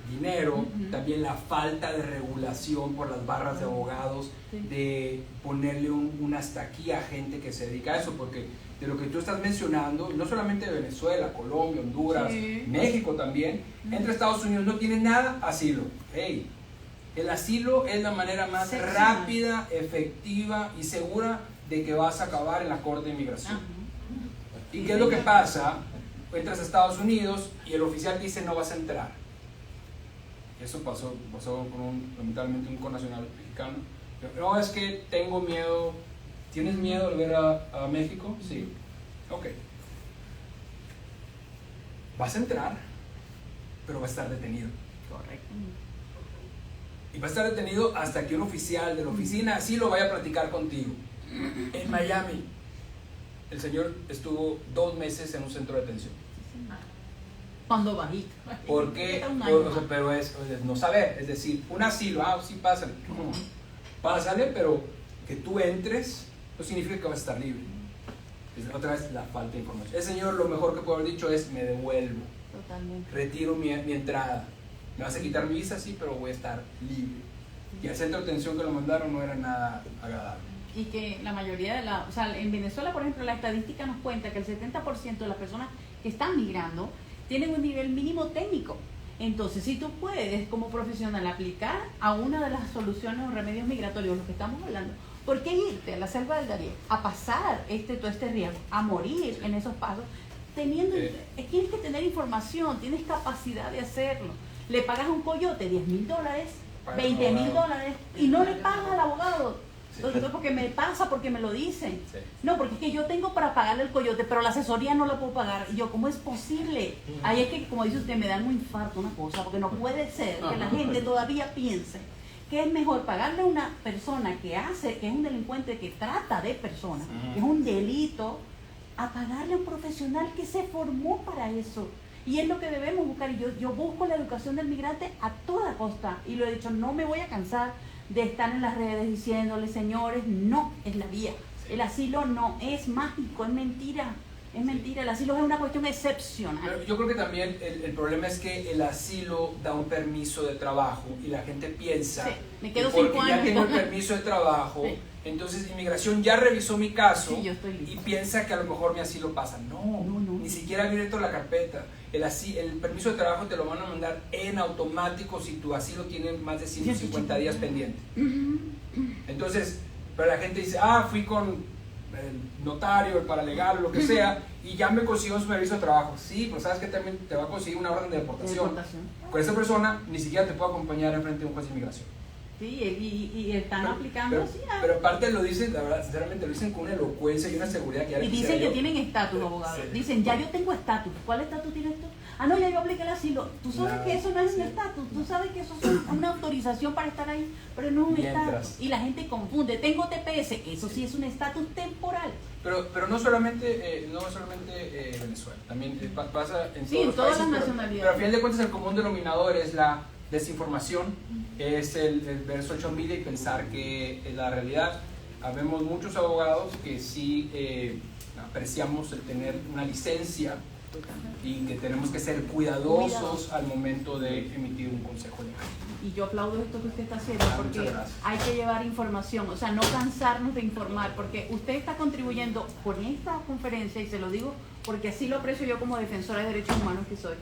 dinero, también la falta de regulación por las barras de abogados, de ponerle un hasta aquí a gente que se dedica a eso, porque de lo que tú estás mencionando, no solamente Venezuela, Colombia, Honduras, México también, entre Estados Unidos no tiene nada asilo. El asilo es la manera más rápida, efectiva y segura de que vas a acabar en la Corte de Inmigración. ¿Y qué es lo que pasa? Entras a Estados Unidos y el oficial dice no vas a entrar. Eso pasó con lamentablemente un connacional mexicano. No, es que tengo miedo. ¿Tienes miedo de volver a México? Sí. Ok. Vas a entrar, pero va a estar detenido. Correcto. Y va a estar detenido hasta que un oficial de la oficina así lo vaya a platicar contigo. En Miami, el señor estuvo 2 meses en un centro de detención. Cuando bajito. ¿Por qué? Pero es no saber, es decir, un asilo, sí, pásale. Pásale, pero que tú entres no significa que vas a estar libre. Otra vez la falta de información. El señor lo mejor que puede haber dicho es me devuelvo. Totalmente. Retiro mi entrada. Me vas a quitar mi visa, sí, pero voy a estar libre. Y el centro de detención que lo mandaron no era nada agradable. Y que la mayoría en Venezuela, por ejemplo, la estadística nos cuenta que el 70% de las personas que están migrando tienen un nivel mínimo técnico. Entonces, si tú puedes como profesional aplicar a una de las soluciones o remedios migratorios, los que estamos hablando, ¿por qué irte a la selva del Darién a pasar todo este riesgo, a morir en esos pasos? Tienes que tener información, tienes capacidad de hacerlo. Le pagas a un coyote $10,000, $20,000 y no le pagas al abogado. Porque me pasa, porque me lo dicen. No, porque es que yo tengo para pagarle el coyote, pero la asesoría no la puedo pagar. Y yo, ¿cómo es posible? Ahí es que, como dice usted, me da un infarto una cosa, porque no puede ser que la gente todavía piense que es mejor pagarle a una persona que es un delincuente que trata de personas, que es un delito, a pagarle a un profesional que se formó para eso. Y es lo que debemos buscar. Y yo busco la educación del migrante a toda costa. Y lo he dicho, no me voy a cansar de estar en las redes diciéndole, señores, no es la vía. El asilo no es mágico, es mentira. Es mentira, el asilo es una cuestión excepcional. Pero yo creo que también el problema es que el asilo da un permiso de trabajo y la gente piensa me quedo que porque 5 años. ya tengo el permiso de trabao, entonces inmigración ya revisó mi caso y piensa que a lo mejor mi asilo pasa. No, ni siquiera ha abierto la carpeta. El permiso de trabajo te lo van a mandar en automático si tu asilo tiene más de 150 días pendiente. Entonces, pero la gente dice, fui con el notario, el paralegal, lo que sea, y ya me consigo un permiso de trabajo. Sí, pero sabes que también te va a conseguir una orden de deportación. Con esa persona ni siquiera te puede acompañar enfrente de un juez de inmigración. Sí, y están aplicando pero, así. Pero aparte lo dicen, la verdad, sinceramente lo dicen con una elocuencia y una seguridad que ya y dicen que tienen estatus, abogados. Dicen, ya yo tengo estatus. ¿Cuál estatus tienes tú? Ah, no, ya yo apliqué el asilo. Tú sabes que eso no es un estatus. Tú sabes que eso es una autorización para estar ahí, pero no es un estatus. Y la gente confunde. Tengo TPS. Eso sí es un estatus temporal. Pero no solamente, Venezuela. También pasa en todos los todas países, las nacionalidades. Pero al final de cuentas el común denominador es la desinformación, es el ver social media y pensar que es la realidad. Habemos muchos abogados que sí apreciamos el tener una licencia y que tenemos que ser cuidadosos al momento de emitir un consejo legal. Y yo aplaudo esto que usted está haciendo porque hay que llevar información, o sea, no cansarnos de informar, porque usted está contribuyendo con esta conferencia, y se lo digo porque así lo aprecio yo como defensora de derechos humanos que soy.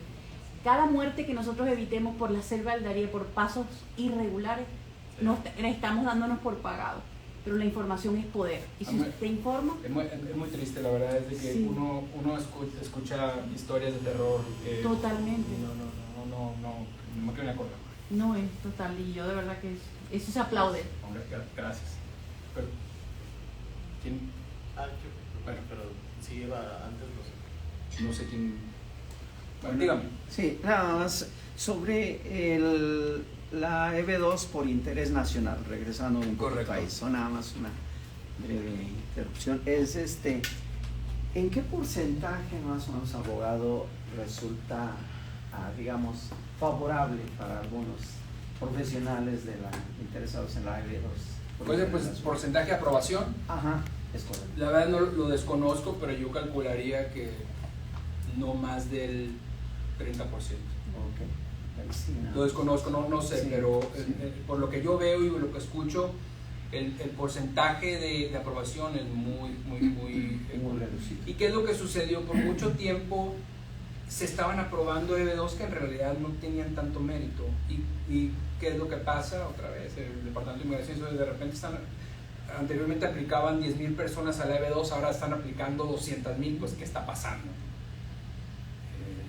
Cada muerte que nosotros evitemos por la selva del Darién, por pasos irregulares, estamos dándonos por pagado. Pero la información es poder. Y si usted informa... Es muy triste, la verdad, es de que sí. uno escucha historias de terror. Totalmente. No me quiero ni acordar. No es total, y yo de verdad que eso se aplaude. Hombre, gracias. Pero, ¿quién? Bueno, pero si iba antes, no sé. No sé quién. Bueno, dígame. Sí, nada más sobre la EB2 por interés nacional, regresando un poco a eso, nada más una breve interrupción. Es ¿en qué porcentaje más o menos, abogado, resulta, digamos, favorable para algunos profesionales interesados en la EB2? Pues porcentaje de aprobación. Ajá, es correcto. La verdad no lo desconozco, pero yo calcularía que no más del 30%. Okay. Sí, no. Lo desconozco, no sé, sí, pero sí. Por lo que yo veo y lo que escucho, el porcentaje de aprobación es muy reducido. ¿Y qué es lo que sucedió? Por mucho tiempo se estaban aprobando EB2 que en realidad no tenían tanto mérito. ¿Y qué es lo que pasa? Otra vez, el Departamento de Inmigración de repente anteriormente aplicaban 10,000 personas a la EB2, ahora están aplicando 200,000, pues ¿qué está pasando?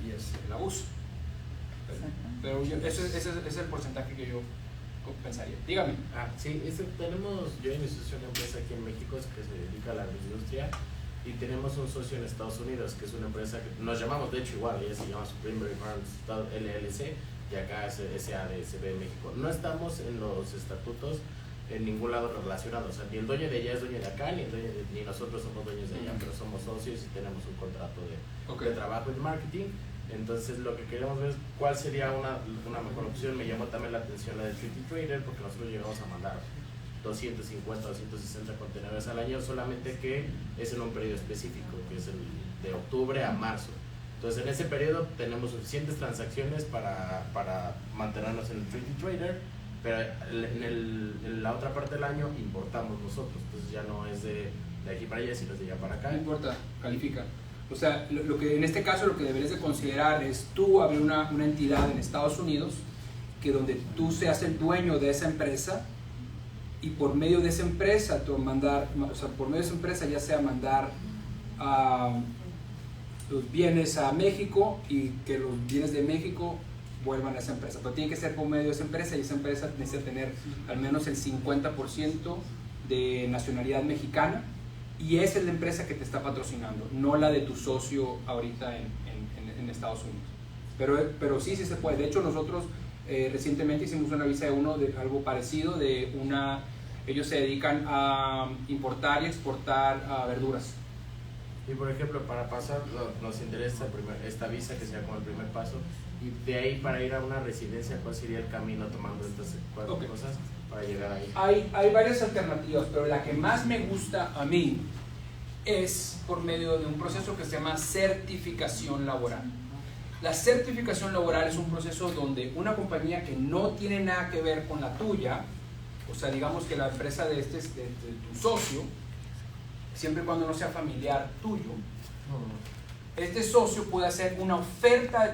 Y es el abuso. Pero ese es el porcentaje que yo pensaría. Dígame. Sí, tenemos yo iniciación de empresa aquí en México que se dedica a la agroindustria, y tenemos un socio en Estados Unidos que es una empresa que nos llamamos de hecho igual, ella se llama Supreme Berry Farms LLC, y acá es SADCB en México. No estamos en los estatutos en ningún lado relacionado, o sea, ni el dueño de ella es dueño de acá, ni nosotros somos dueños de allá, pero somos socios y tenemos un contrato de trabajo en marketing. Entonces lo que queremos ver es cuál sería una mejor opción. Me llamó también la atención la del Treaty Trader, porque nosotros llegamos a mandar 250, 260 contenedores al año, solamente que es en un periodo específico, que es el de octubre a marzo. Entonces en ese periodo tenemos suficientes transacciones para mantenernos en el Treaty Trader, pero en la otra parte del año importamos nosotros, entonces ya no es de aquí para allá, sino de allá para acá. No importa, califica. O sea, lo que en este caso lo que deberías de considerar es tú abrir una entidad en Estados Unidos, que donde tú seas el dueño de esa empresa, y por medio de esa empresa ya sea mandar los bienes a México, y que los bienes de México vuelvan a esa empresa. Pero tiene que ser por medio de esa empresa, y esa empresa necesita tener al menos el 50% de nacionalidad mexicana, y esa es la empresa que te está patrocinando, no la de tu socio ahorita en Estados Unidos. Pero sí se puede. De hecho, nosotros recientemente hicimos una visa de uno de algo parecido, ellos se dedican a importar y exportar verduras. Y por ejemplo, para pasar, nos interesa esta visa, que sea como el primer paso, y de ahí para ir a una residencia, ¿cuál sería el camino tomando estas cuatro cosas para llegar ahí? Hay varias alternativas, pero la que más me gusta a mí es por medio de un proceso que se llama certificación laboral. La certificación laboral es un proceso donde una compañía que no tiene nada que ver con la tuya, o sea, digamos que la empresa de tu socio, siempre y cuando no sea familiar tuyo, este socio puede hacer una oferta de